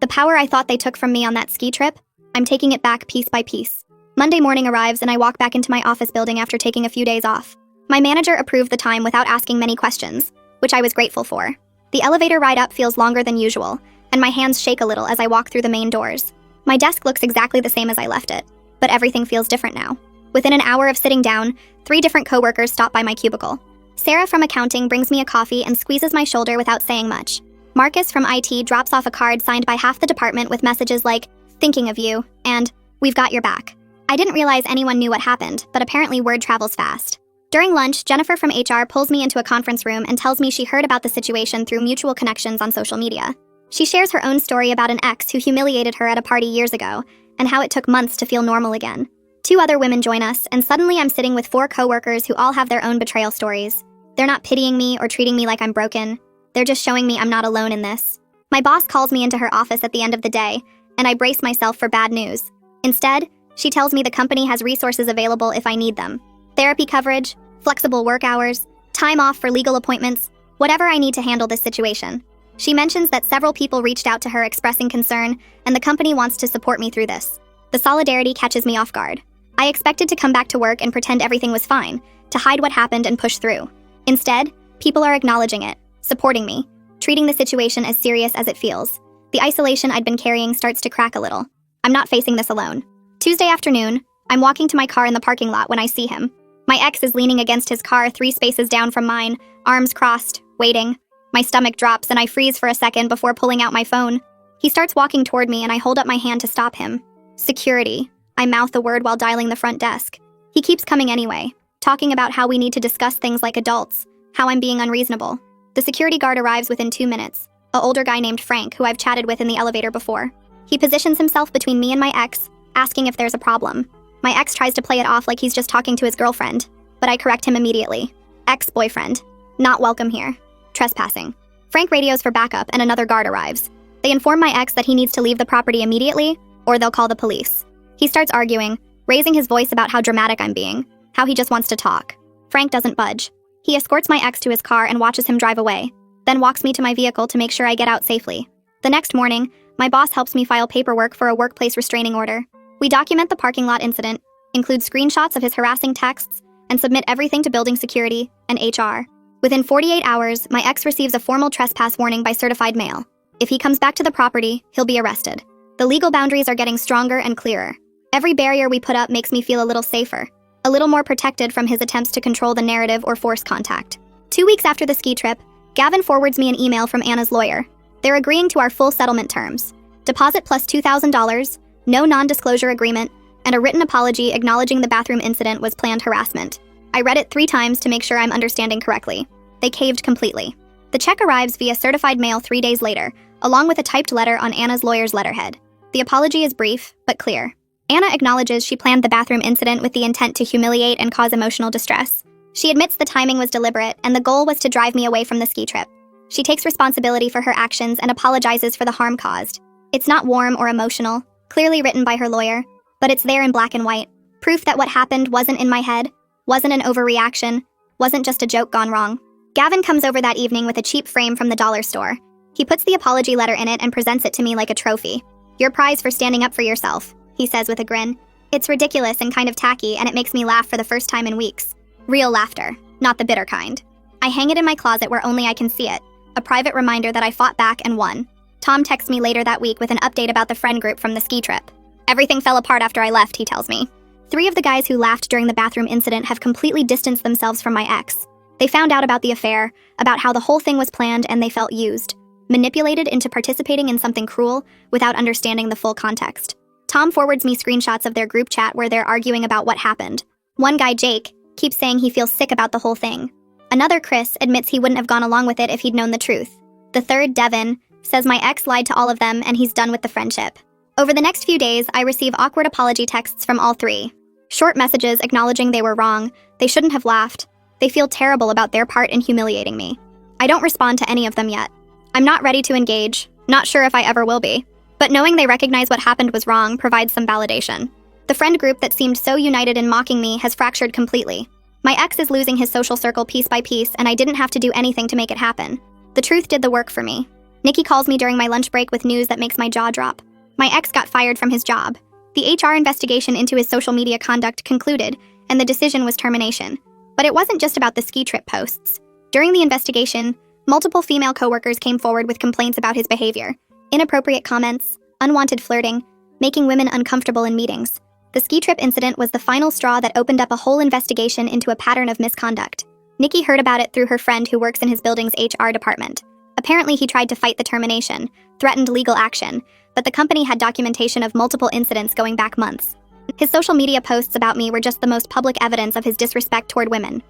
The power I thought they took from me on that ski trip, I'm taking it back piece by piece. Monday morning arrives and I walk back into my office building after taking a few days off. My manager approved the time without asking many questions, which I was grateful for. The elevator ride up feels longer than usual, and my hands shake a little as I walk through the main doors. My desk looks exactly the same as I left it, but everything feels different now. Within an hour of sitting down, 3 different coworkers stop by my cubicle. Sarah from accounting brings me a coffee and squeezes my shoulder without saying much. Marcus from IT drops off a card signed by half the department with messages like, "Thinking of you," and "We've got your back." I didn't realize anyone knew what happened, but apparently word travels fast. During lunch, Jennifer from HR pulls me into a conference room and tells me she heard about the situation through mutual connections on social media. She shares her own story about an ex who humiliated her at a party years ago, and how it took months to feel normal again. 2 other women join us, and suddenly I'm sitting with 4 coworkers who all have their own betrayal stories. They're not pitying me or treating me like I'm broken. They're just showing me I'm not alone in this. My boss calls me into her office at the end of the day, and I brace myself for bad news. Instead, she tells me the company has resources available if I need them. Therapy coverage, flexible work hours, time off for legal appointments, whatever I need to handle this situation. She mentions that several people reached out to her expressing concern, and the company wants to support me through this. The solidarity catches me off guard. I expected to come back to work and pretend everything was fine, to hide what happened and push through. Instead, people are acknowledging it, supporting me, treating the situation as serious as it feels. The isolation I'd been carrying starts to crack a little. I'm not facing this alone. Tuesday afternoon, I'm walking to my car in the parking lot when I see him. My ex is leaning against his car 3 spaces down from mine, arms crossed, waiting. My stomach drops and I freeze for a second before pulling out my phone. He starts walking toward me and I hold up my hand to stop him. Security. I mouth the word while dialing the front desk. He keeps coming anyway, talking about how we need to discuss things like adults, how I'm being unreasonable. The security guard arrives within 2 minutes, an older guy named Frank who I've chatted with in the elevator before. He positions himself between me and my ex, asking if there's a problem. My ex tries to play it off like he's just talking to his girlfriend, but I correct him immediately. Ex-boyfriend. Not welcome here. Trespassing. Frank radios for backup and another guard arrives. They inform my ex that he needs to leave the property immediately, or they'll call the police. He starts arguing, raising his voice about how dramatic I'm being, how he just wants to talk. Frank doesn't budge. He escorts my ex to his car and watches him drive away, then walks me to my vehicle to make sure I get out safely. The next morning, my boss helps me file paperwork for a workplace restraining order. We document the parking lot incident, include screenshots of his harassing texts, and submit everything to building security and HR. Within 48 hours, my ex receives a formal trespass warning by certified mail. If he comes back to the property, he'll be arrested. The legal boundaries are getting stronger and clearer. Every barrier we put up makes me feel a little safer, a little more protected from his attempts to control the narrative or force contact. 2 weeks after the ski trip, Gavin forwards me an email from Anna's lawyer. They're agreeing to our full settlement terms. Deposit plus $2,000, no non-disclosure agreement, and a written apology acknowledging the bathroom incident was planned harassment. I read it 3 times to make sure I'm understanding correctly. They caved completely. The check arrives via certified mail 3 days later, along with a typed letter on Anna's lawyer's letterhead. The apology is brief, but clear. Anna acknowledges she planned the bathroom incident with the intent to humiliate and cause emotional distress. She admits the timing was deliberate and the goal was to drive me away from the ski trip. She takes responsibility for her actions and apologizes for the harm caused. It's not warm or emotional, clearly written by her lawyer, but it's there in black and white. Proof that what happened wasn't in my head, wasn't an overreaction, wasn't just a joke gone wrong. Gavin comes over that evening with a cheap frame from the dollar store. He puts the apology letter in it and presents it to me like a trophy. Your prize for standing up for yourself, he says with a grin. It's ridiculous and kind of tacky, and it makes me laugh for the first time in weeks. Real laughter, not the bitter kind. I hang it in my closet where only I can see it, a private reminder that I fought back and won. Tom texts me later that week with an update about the friend group from the ski trip. Everything fell apart after I left, he tells me. 3 of the guys who laughed during the bathroom incident have completely distanced themselves from my ex. They found out about the affair, about how the whole thing was planned, and they felt used, manipulated into participating in something cruel without understanding the full context. Tom forwards me screenshots of their group chat where they're arguing about what happened. One guy, Jake, keeps saying he feels sick about the whole thing. Another, Chris, admits he wouldn't have gone along with it if he'd known the truth. The third, Devin, says my ex lied to all of them and he's done with the friendship. Over the next few days, I receive awkward apology texts from all 3. Short messages acknowledging they were wrong, they shouldn't have laughed, they feel terrible about their part in humiliating me. I don't respond to any of them yet. I'm not ready to engage, not sure if I ever will be. But knowing they recognize what happened was wrong provides some validation. The friend group that seemed so united in mocking me has fractured completely. My ex is losing his social circle piece by piece, and I didn't have to do anything to make it happen. The truth did the work for me. Nikki calls me during my lunch break with news that makes my jaw drop. My ex got fired from his job. The HR investigation into his social media conduct concluded, and the decision was termination. But it wasn't just about the ski trip posts. During the investigation, multiple female coworkers came forward with complaints about his behavior. Inappropriate comments, unwanted flirting, making women uncomfortable in meetings. The ski trip incident was the final straw that opened up a whole investigation into a pattern of misconduct. Nikki heard about it through her friend who works in his building's HR department. Apparently, he tried to fight the termination, threatened legal action, but the company had documentation of multiple incidents going back months. His social media posts about me were just the most public evidence of his disrespect toward women.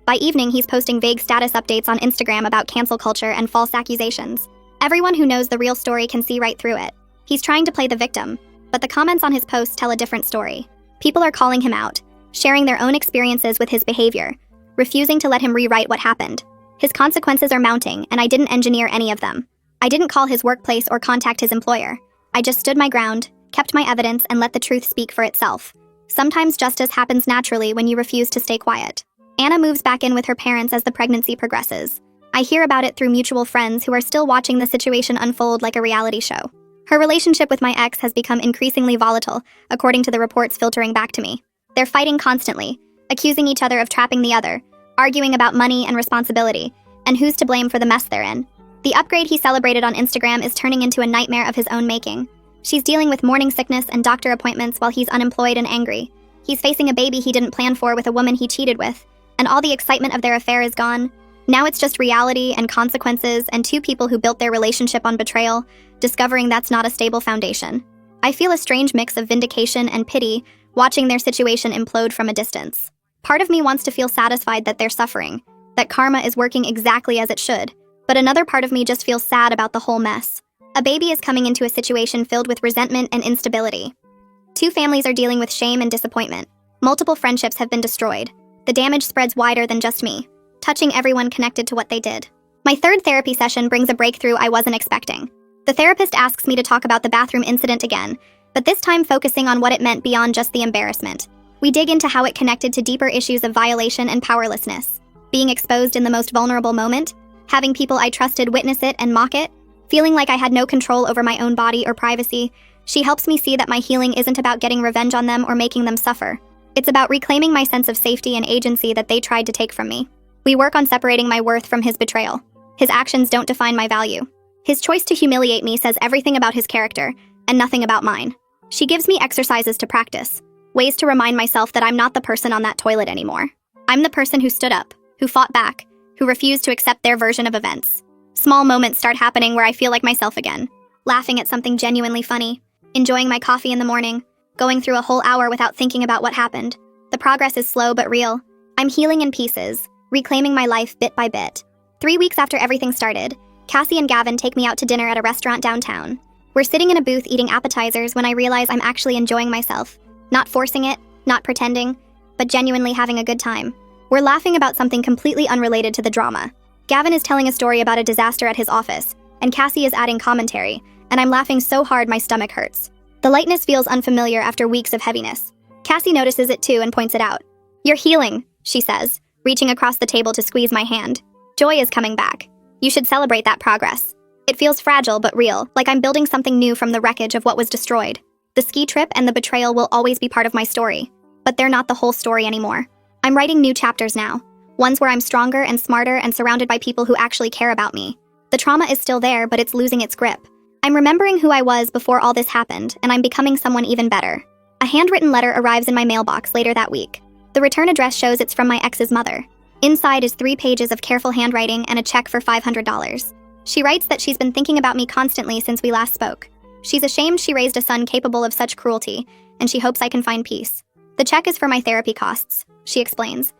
By evening, he's posting vague status updates on Instagram about cancel culture and false accusations. Everyone who knows the real story can see right through it. He's trying to play the victim, but the comments on his posts tell a different story. People are calling him out, sharing their own experiences with his behavior, refusing to let him rewrite what happened. His consequences are mounting, and I didn't engineer any of them. I didn't call his workplace or contact his employer. I just stood my ground, kept my evidence, and let the truth speak for itself. Sometimes justice happens naturally when you refuse to stay quiet. Anna moves back in with her parents as the pregnancy progresses. I hear about it through mutual friends who are still watching the situation unfold like a reality show. Her relationship with my ex has become increasingly volatile, according to the reports filtering back to me. They're fighting constantly, accusing each other of trapping the other, arguing about money and responsibility, and who's to blame for the mess they're in. The upgrade he celebrated on Instagram is turning into a nightmare of his own making. She's dealing with morning sickness and doctor appointments while he's unemployed and angry. He's facing a baby he didn't plan for with a woman he cheated with, and all the excitement of their affair is gone. Now it's just reality and consequences and 2 people who built their relationship on betrayal, discovering that's not a stable foundation. I feel a strange mix of vindication and pity watching their situation implode from a distance. Part of me wants to feel satisfied that they're suffering, that karma is working exactly as it should, but another part of me just feels sad about the whole mess. A baby is coming into a situation filled with resentment and instability. 2 families are dealing with shame and disappointment. Multiple friendships have been destroyed. The damage spreads wider than just me, touching everyone connected to what they did. My 3rd therapy session brings a breakthrough I wasn't expecting. The therapist asks me to talk about the bathroom incident again, but this time focusing on what it meant beyond just the embarrassment. We dig into how it connected to deeper issues of violation and powerlessness. Being exposed in the most vulnerable moment, having people I trusted witness it and mock it, feeling like I had no control over my own body or privacy. She helps me see that my healing isn't about getting revenge on them or making them suffer. It's about reclaiming my sense of safety and agency that they tried to take from me. We work on separating my worth from his betrayal. His actions don't define my value. His choice to humiliate me says everything about his character, and nothing about mine. She gives me exercises to practice, ways to remind myself that I'm not the person on that toilet anymore. I'm the person who stood up, who fought back, who refused to accept their version of events. Small moments start happening where I feel like myself again, laughing at something genuinely funny, enjoying my coffee in the morning, going through a whole hour without thinking about what happened. The progress is slow but real. I'm healing in pieces, reclaiming my life bit by bit. 3 weeks after everything started, Cassie and Gavin take me out to dinner at a restaurant downtown. We're sitting in a booth eating appetizers when I realize I'm actually enjoying myself. Not forcing it, not pretending, but genuinely having a good time. We're laughing about something completely unrelated to the drama. Gavin is telling a story about a disaster at his office, and Cassie is adding commentary, and I'm laughing so hard my stomach hurts. The lightness feels unfamiliar after weeks of heaviness. Cassie notices it too and points it out. "You're healing," she says, reaching across the table to squeeze my hand. "Joy is coming back. You should celebrate that progress." It feels fragile but real, like I'm building something new from the wreckage of what was destroyed. The ski trip and the betrayal will always be part of my story, but they're not the whole story anymore. I'm writing new chapters now, ones where I'm stronger and smarter and surrounded by people who actually care about me. The trauma is still there, but it's losing its grip. I'm remembering who I was before all this happened, and I'm becoming someone even better. A handwritten letter arrives in my mailbox later that week. The return address shows it's from my ex's mother. Inside is 3 pages of careful handwriting and a check for $500. She writes that she's been thinking about me constantly since we last spoke. She's ashamed she raised a son capable of such cruelty, and she hopes I can find peace. The check is for my therapy costs, she explains.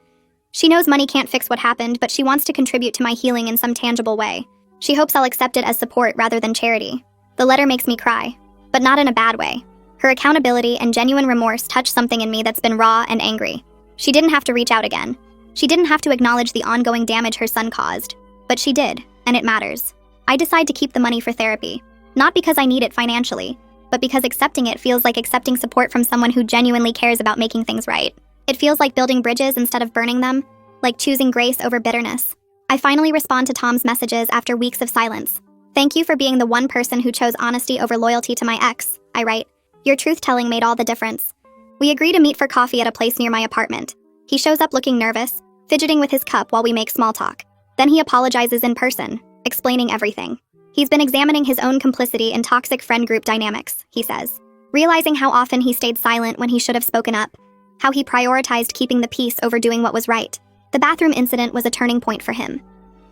She knows money can't fix what happened, but she wants to contribute to my healing in some tangible way. She hopes I'll accept it as support rather than charity. The letter makes me cry, but not in a bad way. Her accountability and genuine remorse touch something in me that's been raw and angry. She didn't have to reach out again. She didn't have to acknowledge the ongoing damage her son caused. But she did, and it matters. I decide to keep the money for therapy. Not because I need it financially, but because accepting it feels like accepting support from someone who genuinely cares about making things right. It feels like building bridges instead of burning them, like choosing grace over bitterness. I finally respond to Tom's messages after weeks of silence. Thank you for being the one person who chose honesty over loyalty to my ex, I write. Your truth-telling made all the difference. We agree to meet for coffee at a place near my apartment. He shows up looking nervous, fidgeting with his cup while we make small talk. Then he apologizes in person, explaining everything. He's been examining his own complicity in toxic friend group dynamics, he says. Realizing how often he stayed silent when he should have spoken up, how he prioritized keeping the peace over doing what was right. The bathroom incident was a turning point for him.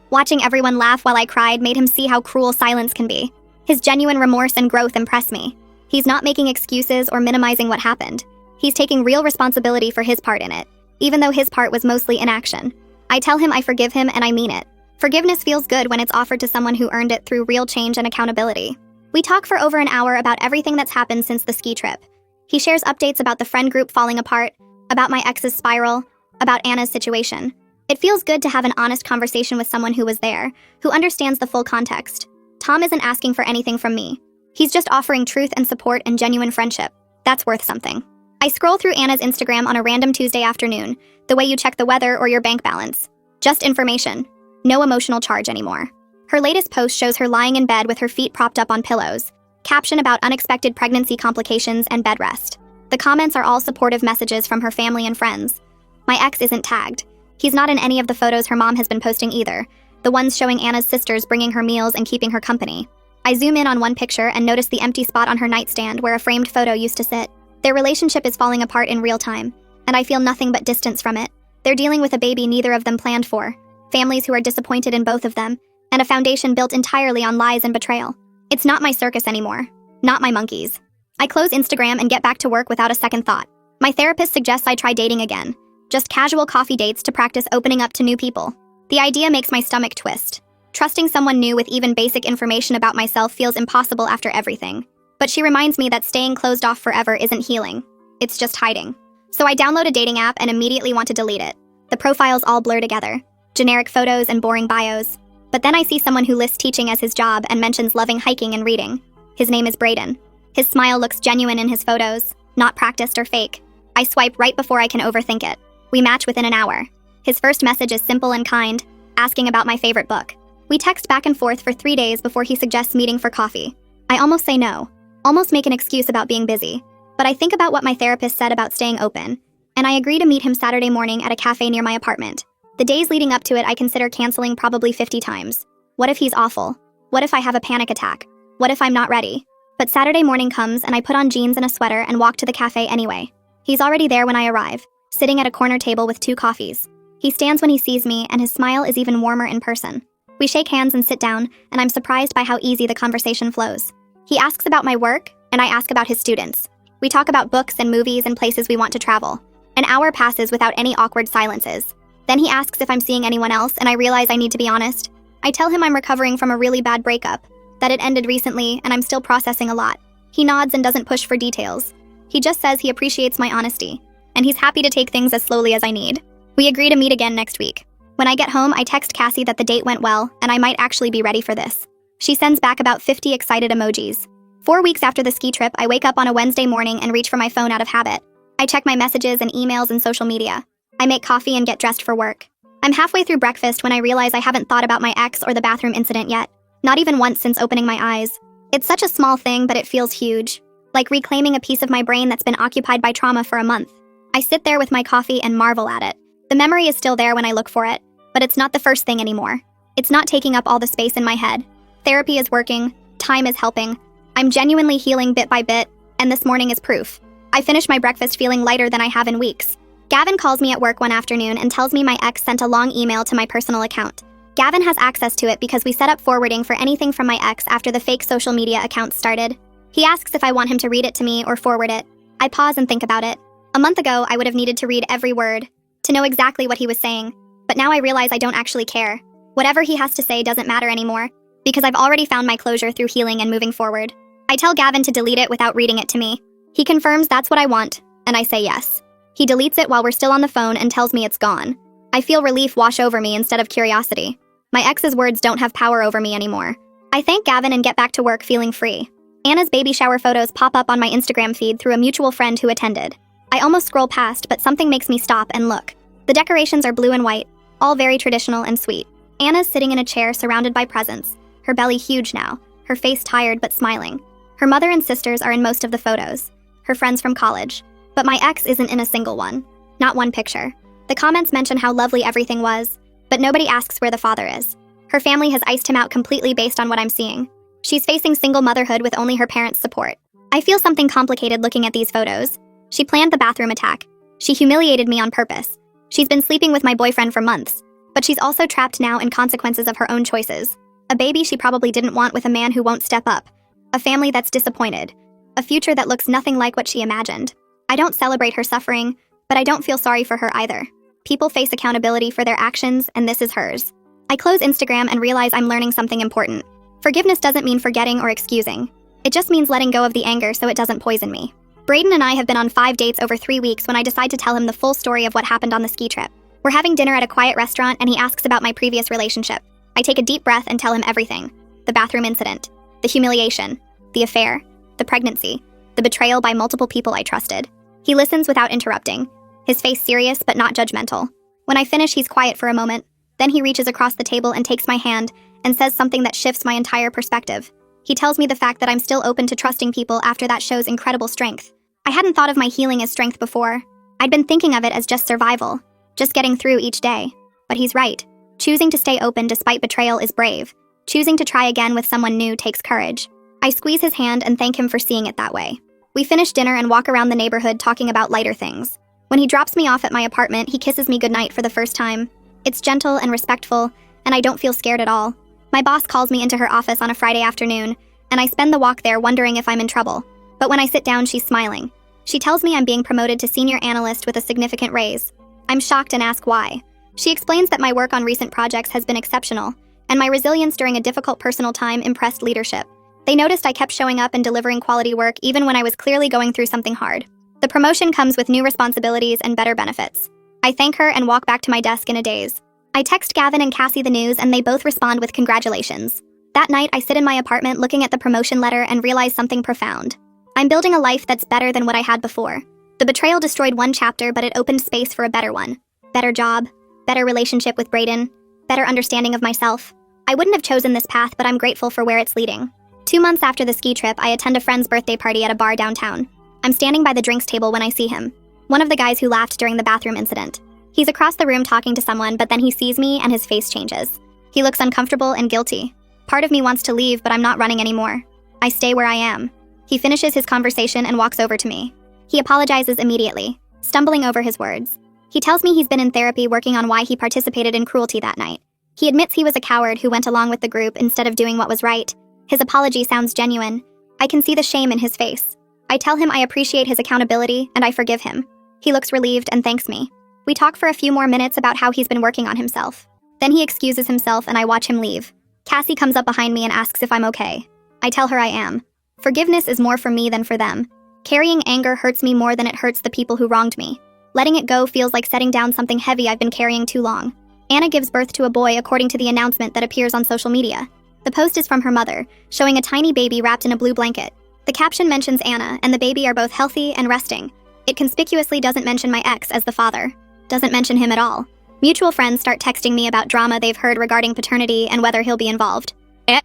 Watching everyone laugh while I cried made him see how cruel silence can be. His genuine remorse and growth impress me. He's not making excuses or minimizing what happened. He's taking real responsibility for his part in it, even though his part was mostly inaction. I tell him I forgive him and I mean it. Forgiveness feels good when it's offered to someone who earned it through real change and accountability. We talk for over an hour about everything that's happened since the ski trip. He shares updates about the friend group falling apart, about my ex's spiral, about Anna's situation. It feels good to have an honest conversation with someone who was there, who understands the full context. Tom isn't asking for anything from me. He's just offering truth and support and genuine friendship. That's worth something. I scroll through Anna's Instagram on a random Tuesday afternoon, the way you check the weather or your bank balance. Just information. No emotional charge anymore. Her latest post shows her lying in bed with her feet propped up on pillows. Caption about unexpected pregnancy complications and bed rest. The comments are all supportive messages from her family and friends. My ex isn't tagged. He's not in any of the photos her mom has been posting either, the ones showing Anna's sisters bringing her meals and keeping her company. I zoom in on one picture and notice the empty spot on her nightstand where a framed photo used to sit. Their relationship is falling apart in real time, and I feel nothing but distance from it. They're dealing with a baby neither of them planned for, families who are disappointed in both of them, and a foundation built entirely on lies and betrayal. It's not my circus anymore. Not my monkeys. I close Instagram and get back to work without a second thought. My therapist suggests I try dating again. Just casual coffee dates to practice opening up to new people. The idea makes my stomach twist. Trusting someone new with even basic information about myself feels impossible after everything. But she reminds me that staying closed off forever isn't healing. It's just hiding. So I download a dating app and immediately want to delete it. The profiles all blur together. Generic photos and boring bios. But then I see someone who lists teaching as his job and mentions loving hiking and reading. His name is Braden. His smile looks genuine in his photos, not practiced or fake. I swipe right before I can overthink it. We match within an hour. His first message is simple and kind, asking about my favorite book. We text back and forth for 3 days before he suggests meeting for coffee. I almost say no, almost make an excuse about being busy. But I think about what my therapist said about staying open, and I agree to meet him Saturday morning at a cafe near my apartment. The days leading up to it I consider canceling probably 50 times. What if he's awful? What if I have a panic attack? What if I'm not ready? But Saturday morning comes and I put on jeans and a sweater and walk to the cafe anyway. He's already there when I arrive, sitting at a corner table with 2 coffees. He stands when he sees me, and his smile is even warmer in person. We shake hands and sit down, and I'm surprised by how easy the conversation flows. He asks about my work, and I ask about his students. We talk about books and movies and places we want to travel. An hour passes without any awkward silences. Then he asks if I'm seeing anyone else, and I realize I need to be honest. I tell him I'm recovering from a really bad breakup, that it ended recently, and I'm still processing a lot. He nods and doesn't push for details. He just says he appreciates my honesty, and he's happy to take things as slowly as I need. We agree to meet again next week. When I get home, I text Cassie that the date went well, and I might actually be ready for this. She sends back about 50 excited emojis. 4 weeks after the ski trip, I wake up on a Wednesday morning and reach for my phone out of habit. I check my messages and emails and social media. I make coffee and get dressed for work. I'm halfway through breakfast when I realize I haven't thought about my ex or the bathroom incident yet. Not even once since opening my eyes. It's such a small thing, but it feels huge. Like reclaiming a piece of my brain that's been occupied by trauma for a month. I sit there with my coffee and marvel at it. The memory is still there when I look for it, but it's not the first thing anymore. It's not taking up all the space in my head. Therapy is working, Time is helping. I'm genuinely healing bit by bit, and this morning is proof. I finished my breakfast feeling lighter than I have in weeks. Gavin calls me at work one afternoon and tells me my ex sent a long email to my personal account. Gavin has access to it because we set up forwarding for anything from my ex after the fake social media accounts started. He asks if I want him to read it to me or forward it. I pause and think about it. A month ago, I would have needed to read every word, to know exactly what he was saying. But now I realize I don't actually care. Whatever he has to say doesn't matter anymore, because I've already found my closure through healing and moving forward. I tell Gavin to delete it without reading it to me. He confirms that's what I want, and I say yes. He deletes it while we're still on the phone and tells me it's gone. I feel relief wash over me instead of curiosity. My ex's words don't have power over me anymore. I thank Gavin and get back to work feeling free. Anna's baby shower photos pop up on my Instagram feed through a mutual friend who attended. I almost scroll past, but something makes me stop and look. The decorations are blue and white, all very traditional and sweet. Anna's sitting in a chair surrounded by presents, her belly huge now, her face tired but smiling. Her mother and sisters are in most of the photos, her friends from college. But my ex isn't in a single one. Not one picture. The comments mention how lovely everything was, but nobody asks where the father is. Her family has iced him out completely based on what I'm seeing. She's facing single motherhood with only her parents' support. I feel something complicated looking at these photos. She planned the bathroom attack. She humiliated me on purpose. She's been sleeping with my boyfriend for months, but she's also trapped now in consequences of her own choices. A baby she probably didn't want with a man who won't step up. A family that's disappointed. A future that looks nothing like what she imagined. I don't celebrate her suffering, but I don't feel sorry for her either. People face accountability for their actions, and this is hers. I close Instagram and realize I'm learning something important. Forgiveness doesn't mean forgetting or excusing. It just means letting go of the anger so it doesn't poison me. Braden and I have been on 5 dates over 3 weeks when I decide to tell him the full story of what happened on the ski trip. We're having dinner at a quiet restaurant and he asks about my previous relationship. I take a deep breath and tell him everything. The bathroom incident, the humiliation, the affair, the pregnancy, the betrayal by multiple people I trusted. He listens without interrupting, his face serious but not judgmental. When I finish, he's quiet for a moment. Then he reaches across the table and takes my hand and says something that shifts my entire perspective. He tells me the fact that I'm still open to trusting people after that shows incredible strength. I hadn't thought of my healing as strength before. I'd been thinking of it as just survival, just getting through each day. But he's right. Choosing to stay open despite betrayal is brave. Choosing to try again with someone new takes courage. I squeeze his hand and thank him for seeing it that way. We finish dinner and walk around the neighborhood talking about lighter things. When he drops me off at my apartment, he kisses me goodnight for the first time. It's gentle and respectful, and I don't feel scared at all. My boss calls me into her office on a Friday afternoon, and I spend the walk there wondering if I'm in trouble. But when I sit down, she's smiling. She tells me I'm being promoted to senior analyst with a significant raise. I'm shocked and ask why. She explains that my work on recent projects has been exceptional, and my resilience during a difficult personal time impressed leadership. They noticed I kept showing up and delivering quality work even when I was clearly going through something hard. The promotion comes with new responsibilities and better benefits. I thank her and walk back to my desk in a daze. I text Gavin and Cassie the news and they both respond with congratulations. That night, I sit in my apartment looking at the promotion letter and realize something profound. I'm building a life that's better than what I had before. The betrayal destroyed one chapter, but it opened space for a better one. Better job, better relationship with Braden, better understanding of myself. I wouldn't have chosen this path, but I'm grateful for where it's leading. 2 months after the ski trip, I attend a friend's birthday party at a bar downtown. I'm standing by the drinks table when I see him. One of the guys who laughed during the bathroom incident. He's across the room talking to someone, but then he sees me and his face changes. He looks uncomfortable and guilty. Part of me wants to leave, but I'm not running anymore. I stay where I am. He finishes his conversation and walks over to me. He apologizes immediately, stumbling over his words. He tells me he's been in therapy working on why he participated in cruelty that night. He admits he was a coward who went along with the group instead of doing what was right. His apology sounds genuine. I can see the shame in his face. I tell him I appreciate his accountability and I forgive him. He looks relieved and thanks me. We talk for a few more minutes about how he's been working on himself. Then he excuses himself and I watch him leave. Cassie comes up behind me and asks if I'm okay. I tell her I am. Forgiveness is more for me than for them. Carrying anger hurts me more than it hurts the people who wronged me. Letting it go feels like setting down something heavy I've been carrying too long. Anna gives birth to a boy according to the announcement that appears on social media. The post is from her mother, showing a tiny baby wrapped in a blue blanket. The caption mentions Anna and the baby are both healthy and resting. It conspicuously doesn't mention my ex as the father. Doesn't mention him at all. Mutual friends start texting me about drama they've heard regarding paternity and whether he'll be involved.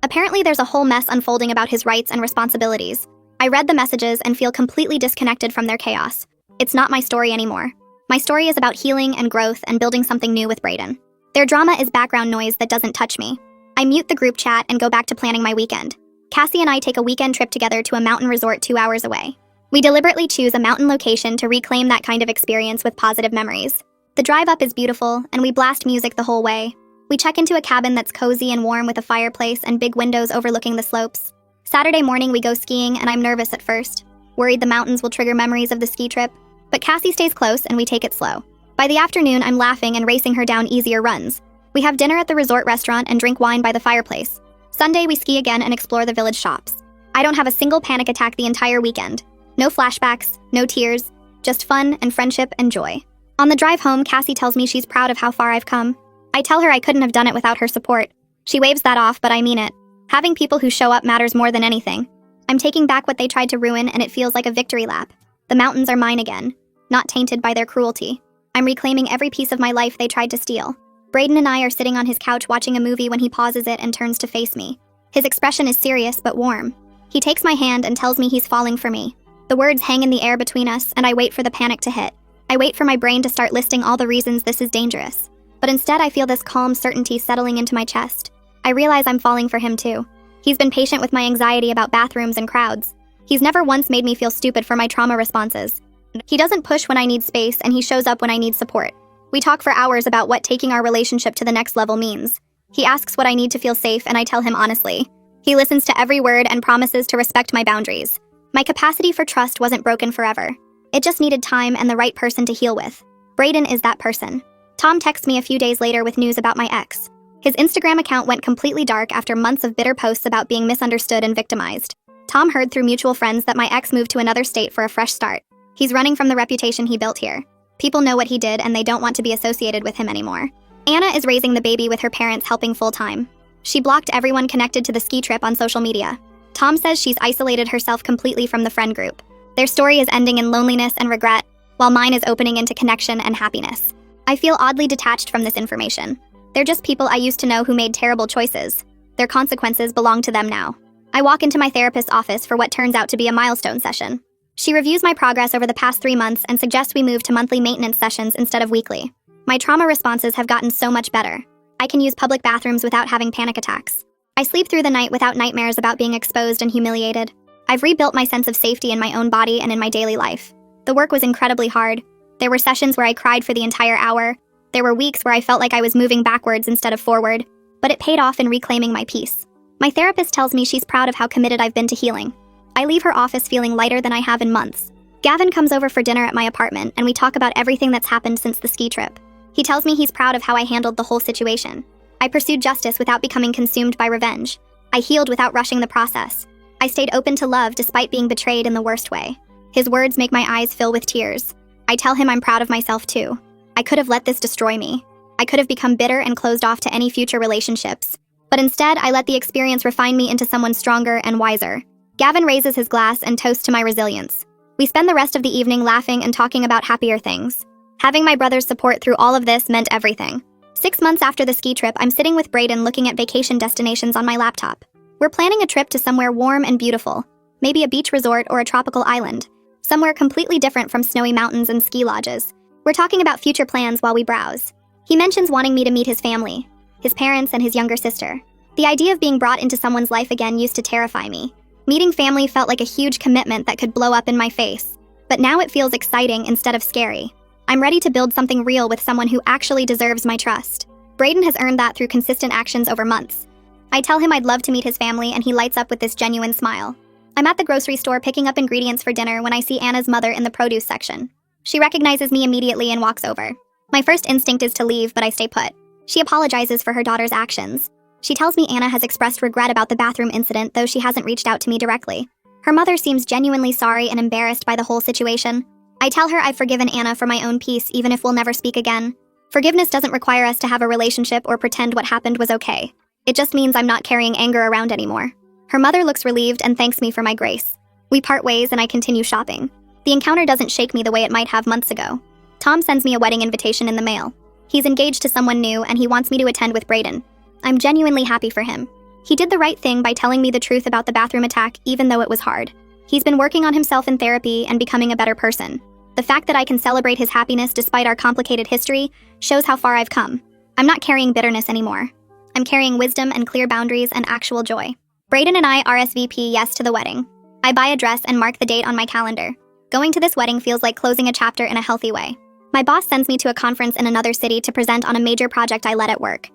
Apparently there's a whole mess unfolding about his rights and responsibilities. I read the messages and feel completely disconnected from their chaos. It's not my story anymore. My story is about healing and growth and building something new with Braden. Their drama is background noise that doesn't touch me. I mute the group chat and go back to planning my weekend. Cassie and I take a weekend trip together to a mountain resort 2 hours away. We deliberately choose a mountain location to reclaim that kind of experience with positive memories. The drive up is beautiful, and we blast music the whole way. We check into a cabin that's cozy and warm with a fireplace and big windows overlooking the slopes. Saturday morning we go skiing, and I'm nervous at first, worried the mountains will trigger memories of the ski trip. But Cassie stays close and we take it slow. By the afternoon, I'm laughing and racing her down easier runs. We have dinner at the resort restaurant and drink wine by the fireplace. Sunday, we ski again and explore the village shops. I don't have a single panic attack the entire weekend. No flashbacks, no tears, just fun and friendship and joy. On the drive home, Cassie tells me she's proud of how far I've come. I tell her I couldn't have done it without her support. She waves that off, but I mean it. Having people who show up matters more than anything. I'm taking back what they tried to ruin, and it feels like a victory lap. The mountains are mine again, not tainted by their cruelty. I'm reclaiming every piece of my life they tried to steal. Brayden and I are sitting on his couch watching a movie when he pauses it and turns to face me. His expression is serious but warm. He takes my hand and tells me he's falling for me. The words hang in the air between us, and I wait for the panic to hit. I wait for my brain to start listing all the reasons this is dangerous. But instead, I feel this calm certainty settling into my chest. I realize I'm falling for him too. He's been patient with my anxiety about bathrooms and crowds. He's never once made me feel stupid for my trauma responses. He doesn't push when I need space, and he shows up when I need support. We talk for hours about what taking our relationship to the next level means. He asks what I need to feel safe, and I tell him honestly. He listens to every word and promises to respect my boundaries. My capacity for trust wasn't broken forever. It just needed time and the right person to heal with. Brayden is that person. Tom texts me a few days later with news about my ex. His Instagram account went completely dark after months of bitter posts about being misunderstood and victimized. Tom heard through mutual friends that my ex moved to another state for a fresh start. He's running from the reputation he built here. People know what he did, and they don't want to be associated with him anymore. Anna is raising the baby with her parents helping full-time. She blocked everyone connected to the ski trip on social media. Tom says she's isolated herself completely from the friend group. Their story is ending in loneliness and regret, while mine is opening into connection and happiness. I feel oddly detached from this information. They're just people I used to know who made terrible choices. Their consequences belong to them now. I walk into my therapist's office for what turns out to be a milestone session. She reviews my progress over the past 3 months and suggests we move to monthly maintenance sessions instead of weekly. My trauma responses have gotten so much better. I can use public bathrooms without having panic attacks. I sleep through the night without nightmares about being exposed and humiliated. I've rebuilt my sense of safety in my own body and in my daily life. The work was incredibly hard. There were sessions where I cried for the entire hour. There were weeks where I felt like I was moving backwards instead of forward, but it paid off in reclaiming my peace. My therapist tells me she's proud of how committed I've been to healing. I leave her office feeling lighter than I have in months. Gavin comes over for dinner at my apartment, and we talk about everything that's happened since the ski trip. He tells me he's proud of how I handled the whole situation. I pursued justice without becoming consumed by revenge. I healed without rushing the process. I stayed open to love despite being betrayed in the worst way. His words make my eyes fill with tears. I tell him I'm proud of myself too. I could have let this destroy me. I could have become bitter and closed off to any future relationships. But instead, I let the experience refine me into someone stronger and wiser. Gavin raises his glass and toasts to my resilience. We spend the rest of the evening laughing and talking about happier things. Having my brother's support through all of this meant everything. 6 months after the ski trip, I'm sitting with Brayden looking at vacation destinations on my laptop. We're planning a trip to somewhere warm and beautiful, maybe a beach resort or a tropical island, somewhere completely different from snowy mountains and ski lodges. We're talking about future plans while we browse. He mentions wanting me to meet his family, his parents and his younger sister. The idea of being brought into someone's life again used to terrify me. Meeting family felt like a huge commitment that could blow up in my face. But now it feels exciting instead of scary. I'm ready to build something real with someone who actually deserves my trust. Brayden has earned that through consistent actions over months. I tell him I'd love to meet his family, and he lights up with this genuine smile. I'm at the grocery store picking up ingredients for dinner when I see Anna's mother in the produce section. She recognizes me immediately and walks over. My first instinct is to leave, but I stay put. She apologizes for her daughter's actions. She tells me Anna has expressed regret about the bathroom incident, though she hasn't reached out to me directly. Her mother seems genuinely sorry and embarrassed by the whole situation. I tell her I've forgiven Anna for my own peace, even if we'll never speak again. Forgiveness doesn't require us to have a relationship or pretend what happened was okay. It just means I'm not carrying anger around anymore. Her mother looks relieved and thanks me for my grace. We part ways and I continue shopping. The encounter doesn't shake me the way it might have months ago. Tom sends me a wedding invitation in the mail. He's engaged to someone new and he wants me to attend with Brayden. I'm genuinely happy for him. He did the right thing by telling me the truth about the bathroom attack, even though it was hard. He's been working on himself in therapy and becoming a better person. The fact that I can celebrate his happiness despite our complicated history shows how far I've come. I'm not carrying bitterness anymore. I'm carrying wisdom and clear boundaries and actual joy. Brayden and I RSVP yes to the wedding. I buy a dress and mark the date on my calendar. Going to this wedding feels like closing a chapter in a healthy way. My boss sends me to a conference in another city to present on a major project I led at work.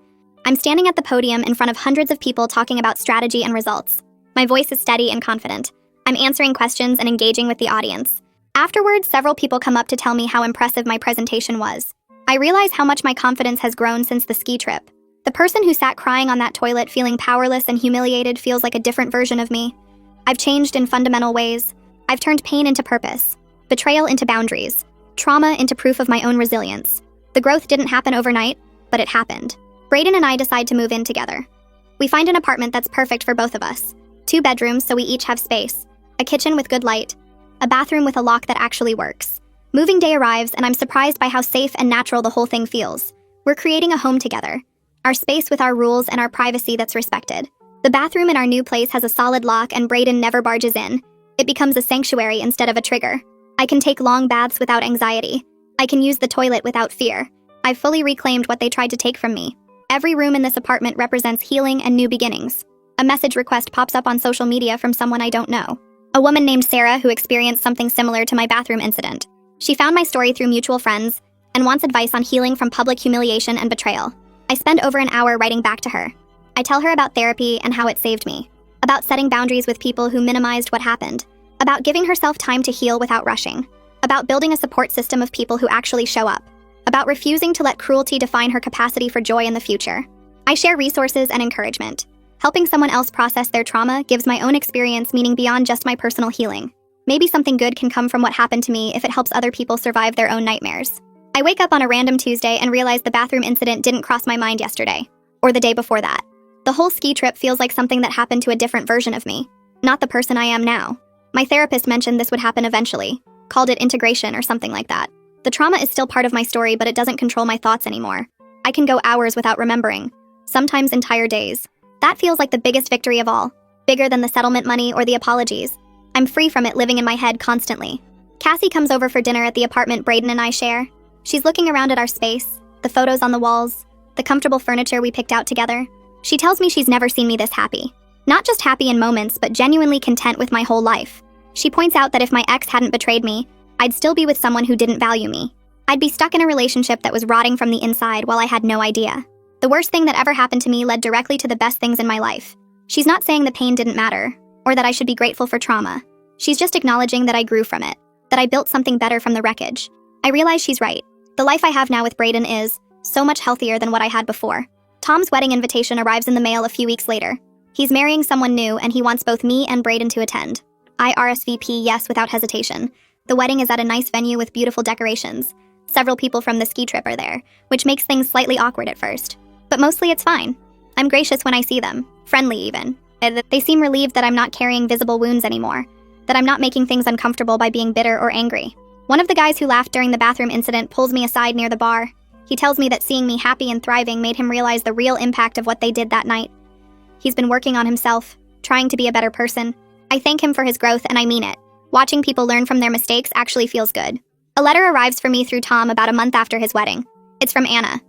I'm standing at the podium in front of hundreds of people talking about strategy and results. My voice is steady and confident. I'm answering questions and engaging with the audience. Afterwards, several people come up to tell me how impressive my presentation was. I realize how much my confidence has grown since the ski trip. The person who sat crying on that toilet feeling powerless and humiliated feels like a different version of me. I've changed in fundamental ways. I've turned pain into purpose, betrayal into boundaries, trauma into proof of my own resilience. The growth didn't happen overnight, but it happened. Brayden and I decide to move in together. We find an apartment that's perfect for both of us. 2 bedrooms so we each have space, a kitchen with good light, a bathroom with a lock that actually works. Moving day arrives and I'm surprised by how safe and natural the whole thing feels. We're creating a home together. Our space with our rules and our privacy that's respected. The bathroom in our new place has a solid lock and Brayden never barges in. It becomes a sanctuary instead of a trigger. I can take long baths without anxiety. I can use the toilet without fear. I've fully reclaimed what they tried to take from me. Every room in this apartment represents healing and new beginnings. A message request pops up on social media from someone I don't know. A woman named Sarah who experienced something similar to my bathroom incident. She found my story through mutual friends and wants advice on healing from public humiliation and betrayal. I spend over an hour writing back to her. I tell her about therapy and how it saved me, about setting boundaries with people who minimized what happened, about giving herself time to heal without rushing, about building a support system of people who actually show up, about refusing to let cruelty define her capacity for joy in the future. I share resources and encouragement. Helping someone else process their trauma gives my own experience meaning beyond just my personal healing. Maybe something good can come from what happened to me if it helps other people survive their own nightmares. I wake up on a random Tuesday and realize the bathroom incident didn't cross my mind yesterday, or the day before that. The whole ski trip feels like something that happened to a different version of me, not the person I am now. My therapist mentioned this would happen eventually, called it integration or something like that. The trauma is still part of my story, but it doesn't control my thoughts anymore. I can go hours without remembering, sometimes entire days. That feels like the biggest victory of all, bigger than the settlement money or the apologies. I'm free from it living in my head constantly. Cassie comes over for dinner at the apartment Brayden and I share. She's looking around at our space, the photos on the walls, the comfortable furniture we picked out together. She tells me she's never seen me this happy. Not just happy in moments, but genuinely content with my whole life. She points out that if my ex hadn't betrayed me, I'd still be with someone who didn't value me. I'd be stuck in a relationship that was rotting from the inside while I had no idea. The worst thing that ever happened to me led directly to the best things in my life. She's not saying the pain didn't matter, or that I should be grateful for trauma. She's just acknowledging that I grew from it, that I built something better from the wreckage. I realize she's right. The life I have now with Brayden is so much healthier than what I had before. Tom's wedding invitation arrives in the mail a few weeks later. He's marrying someone new and he wants both me and Brayden to attend. I RSVP yes without hesitation. The wedding is at a nice venue with beautiful decorations. Several people from the ski trip are there, which makes things slightly awkward at first. But mostly it's fine. I'm gracious when I see them, friendly even. They seem relieved that I'm not carrying visible wounds anymore, that I'm not making things uncomfortable by being bitter or angry. One of the guys who laughed during the bathroom incident pulls me aside near the bar. He tells me that seeing me happy and thriving made him realize the real impact of what they did that night. He's been working on himself, trying to be a better person. I thank him for his growth and I mean it. Watching people learn from their mistakes actually feels good. A letter arrives for me through Tom about a month after his wedding. It's from Anna.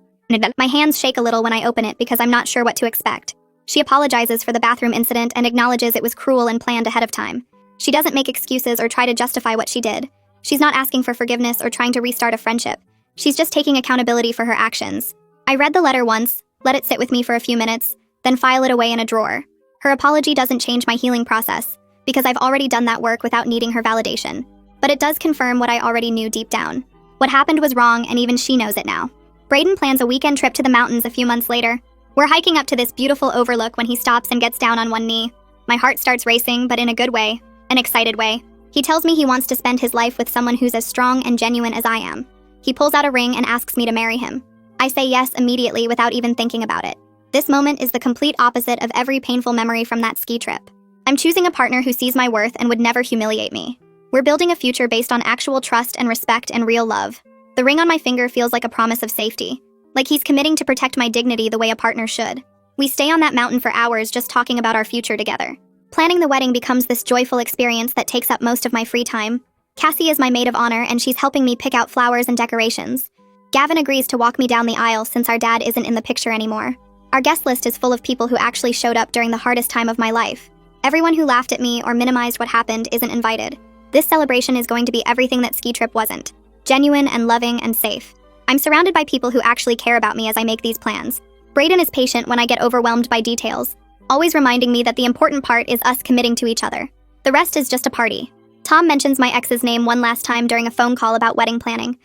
My hands shake a little when I open it because I'm not sure what to expect. She apologizes for the bathroom incident and acknowledges it was cruel and planned ahead of time. She doesn't make excuses or try to justify what she did. She's not asking for forgiveness or trying to restart a friendship. She's just taking accountability for her actions. I read the letter once, let it sit with me for a few minutes, then file it away in a drawer. Her apology doesn't change my healing process, because I've already done that work without needing her validation. But it does confirm what I already knew deep down. What happened was wrong and even she knows it now. Brayden plans a weekend trip to the mountains a few months later. We're hiking up to this beautiful overlook when he stops and gets down on one knee. My heart starts racing, but in a good way, an excited way. He tells me he wants to spend his life with someone who's as strong and genuine as I am. He pulls out a ring and asks me to marry him. I say yes immediately without even thinking about it. This moment is the complete opposite of every painful memory from that ski trip. I'm choosing a partner who sees my worth and would never humiliate me. We're building a future based on actual trust and respect and real love. The ring on my finger feels like a promise of safety, like he's committing to protect my dignity the way a partner should. We stay on that mountain for hours just talking about our future together. Planning the wedding becomes this joyful experience that takes up most of my free time. Cassie is my maid of honor and she's helping me pick out flowers and decorations. Gavin agrees to walk me down the aisle since our dad isn't in the picture anymore. Our guest list is full of people who actually showed up during the hardest time of my life. Everyone who laughed at me or minimized what happened isn't invited. This celebration is going to be everything that Ski Trip wasn't. Genuine and loving and safe. I'm surrounded by people who actually care about me as I make these plans. Brayden is patient when I get overwhelmed by details, always reminding me that the important part is us committing to each other. The rest is just a party. Tom mentions my ex's name one last time during a phone call about wedding planning.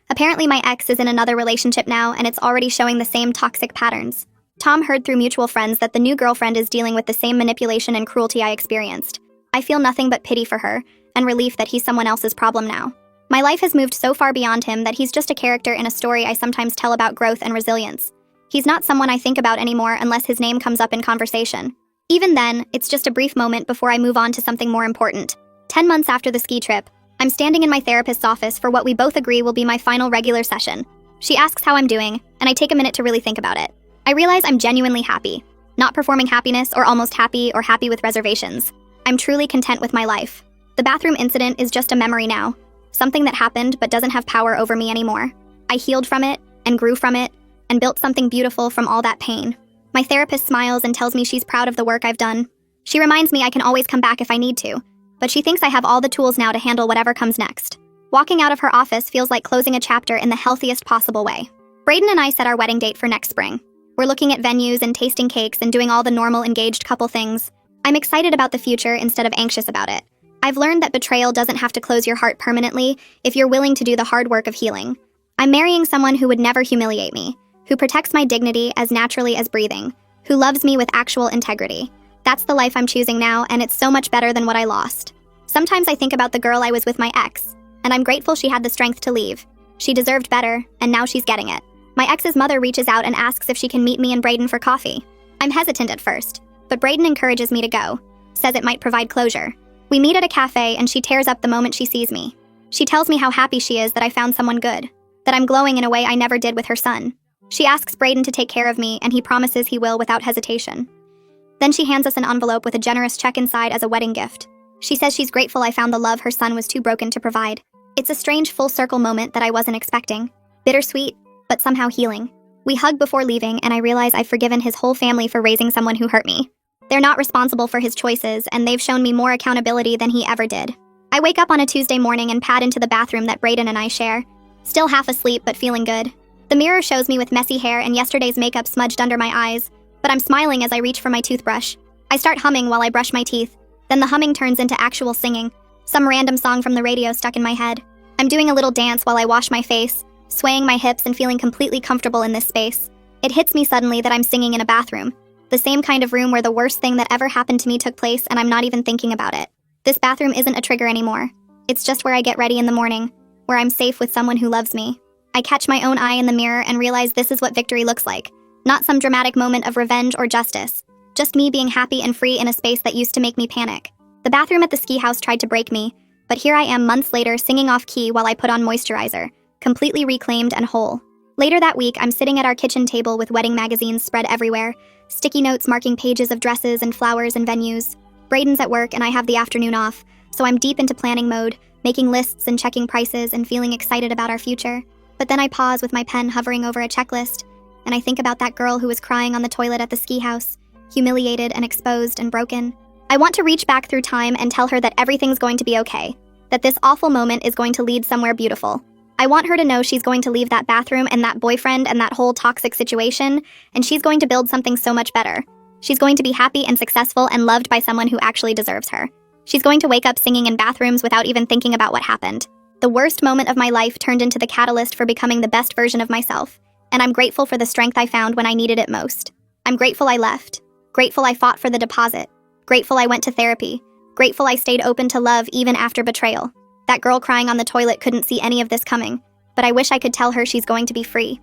Apparently my ex is in another relationship now, and it's already showing the same toxic patterns. Tom heard through mutual friends that the new girlfriend is dealing with the same manipulation and cruelty I experienced. I feel nothing but pity for her, and relief that he's someone else's problem now. My life has moved so far beyond him that he's just a character in a story I sometimes tell about growth and resilience. He's not someone I think about anymore unless his name comes up in conversation. Even then, it's just a brief moment before I move on to something more important. 10 months after the ski trip, I'm standing in my therapist's office for what we both agree will be my final regular session. She asks how I'm doing, and I take a minute to really think about it. I realize I'm genuinely happy. Not performing happiness or almost happy or happy with reservations. I'm truly content with my life. The bathroom incident is just a memory now. Something that happened but doesn't have power over me anymore. I healed from it, and grew from it, and built something beautiful from all that pain. My therapist smiles and tells me she's proud of the work I've done. She reminds me I can always come back if I need to, but she thinks I have all the tools now to handle whatever comes next. Walking out of her office feels like closing a chapter in the healthiest possible way. Brayden and I set our wedding date for next spring. We're looking at venues and tasting cakes and doing all the normal engaged couple things. I'm excited about the future instead of anxious about it. I've learned that betrayal doesn't have to close your heart permanently if you're willing to do the hard work of healing. I'm marrying someone who would never humiliate me, who protects my dignity as naturally as breathing, who loves me with actual integrity. That's the life I'm choosing now, and it's so much better than what I lost. Sometimes I think about the girl I was with my ex, and I'm grateful she had the strength to leave. She deserved better, and now she's getting it. My ex's mother reaches out and asks if she can meet me and Brayden for coffee. I'm hesitant at first, but Brayden encourages me to go, says it might provide closure. We meet at a cafe, and she tears up the moment she sees me. She tells me how happy she is that I found someone good, that I'm glowing in a way I never did with her son. She asks Brayden to take care of me, and he promises he will without hesitation. Then she hands us an envelope with a generous check inside as a wedding gift. She says she's grateful I found the love her son was too broken to provide. It's a strange full-circle moment that I wasn't expecting. Bittersweet, but somehow healing. We hug before leaving, and I realize I've forgiven his whole family for raising someone who hurt me. They're not responsible for his choices, and they've shown me more accountability than he ever did. I wake up on a Tuesday morning and pad into the bathroom that Brayden and I share. Still half asleep, but feeling good. The mirror shows me with messy hair and yesterday's makeup smudged under my eyes, but I'm smiling as I reach for my toothbrush. I start humming while I brush my teeth. Then the humming turns into actual singing, some random song from the radio stuck in my head. I'm doing a little dance while I wash my face, swaying my hips and feeling completely comfortable in this space. It hits me suddenly that I'm singing in a bathroom. The same kind of room where the worst thing that ever happened to me took place, and I'm not even thinking about it. This bathroom isn't a trigger anymore. It's just where I get ready in the morning, where I'm safe with someone who loves me. I catch my own eye in the mirror and realize this is what victory looks like. Not some dramatic moment of revenge or justice. Just me being happy and free in a space that used to make me panic. The bathroom at the ski house tried to break me, but here I am months later singing off key while I put on moisturizer, completely reclaimed and whole. Later that week, I'm sitting at our kitchen table with wedding magazines spread everywhere, sticky notes marking pages of dresses and flowers and venues. Brayden's at work and I have the afternoon off, so I'm deep into planning mode, making lists and checking prices and feeling excited about our future. But then I pause with my pen hovering over a checklist, and I think about that girl who was crying on the toilet at the ski house, humiliated and exposed and broken. I want to reach back through time and tell her that everything's going to be okay, that this awful moment is going to lead somewhere beautiful. I want her to know she's going to leave that bathroom and that boyfriend and that whole toxic situation, and she's going to build something so much better. She's going to be happy and successful and loved by someone who actually deserves her. She's going to wake up singing in bathrooms without even thinking about what happened. The worst moment of my life turned into the catalyst for becoming the best version of myself, and I'm grateful for the strength I found when I needed it most. I'm grateful I left. Grateful I fought for the deposit. Grateful I went to therapy. Grateful I stayed open to love even after betrayal. That girl crying on the toilet couldn't see any of this coming, but I wish I could tell her she's going to be free.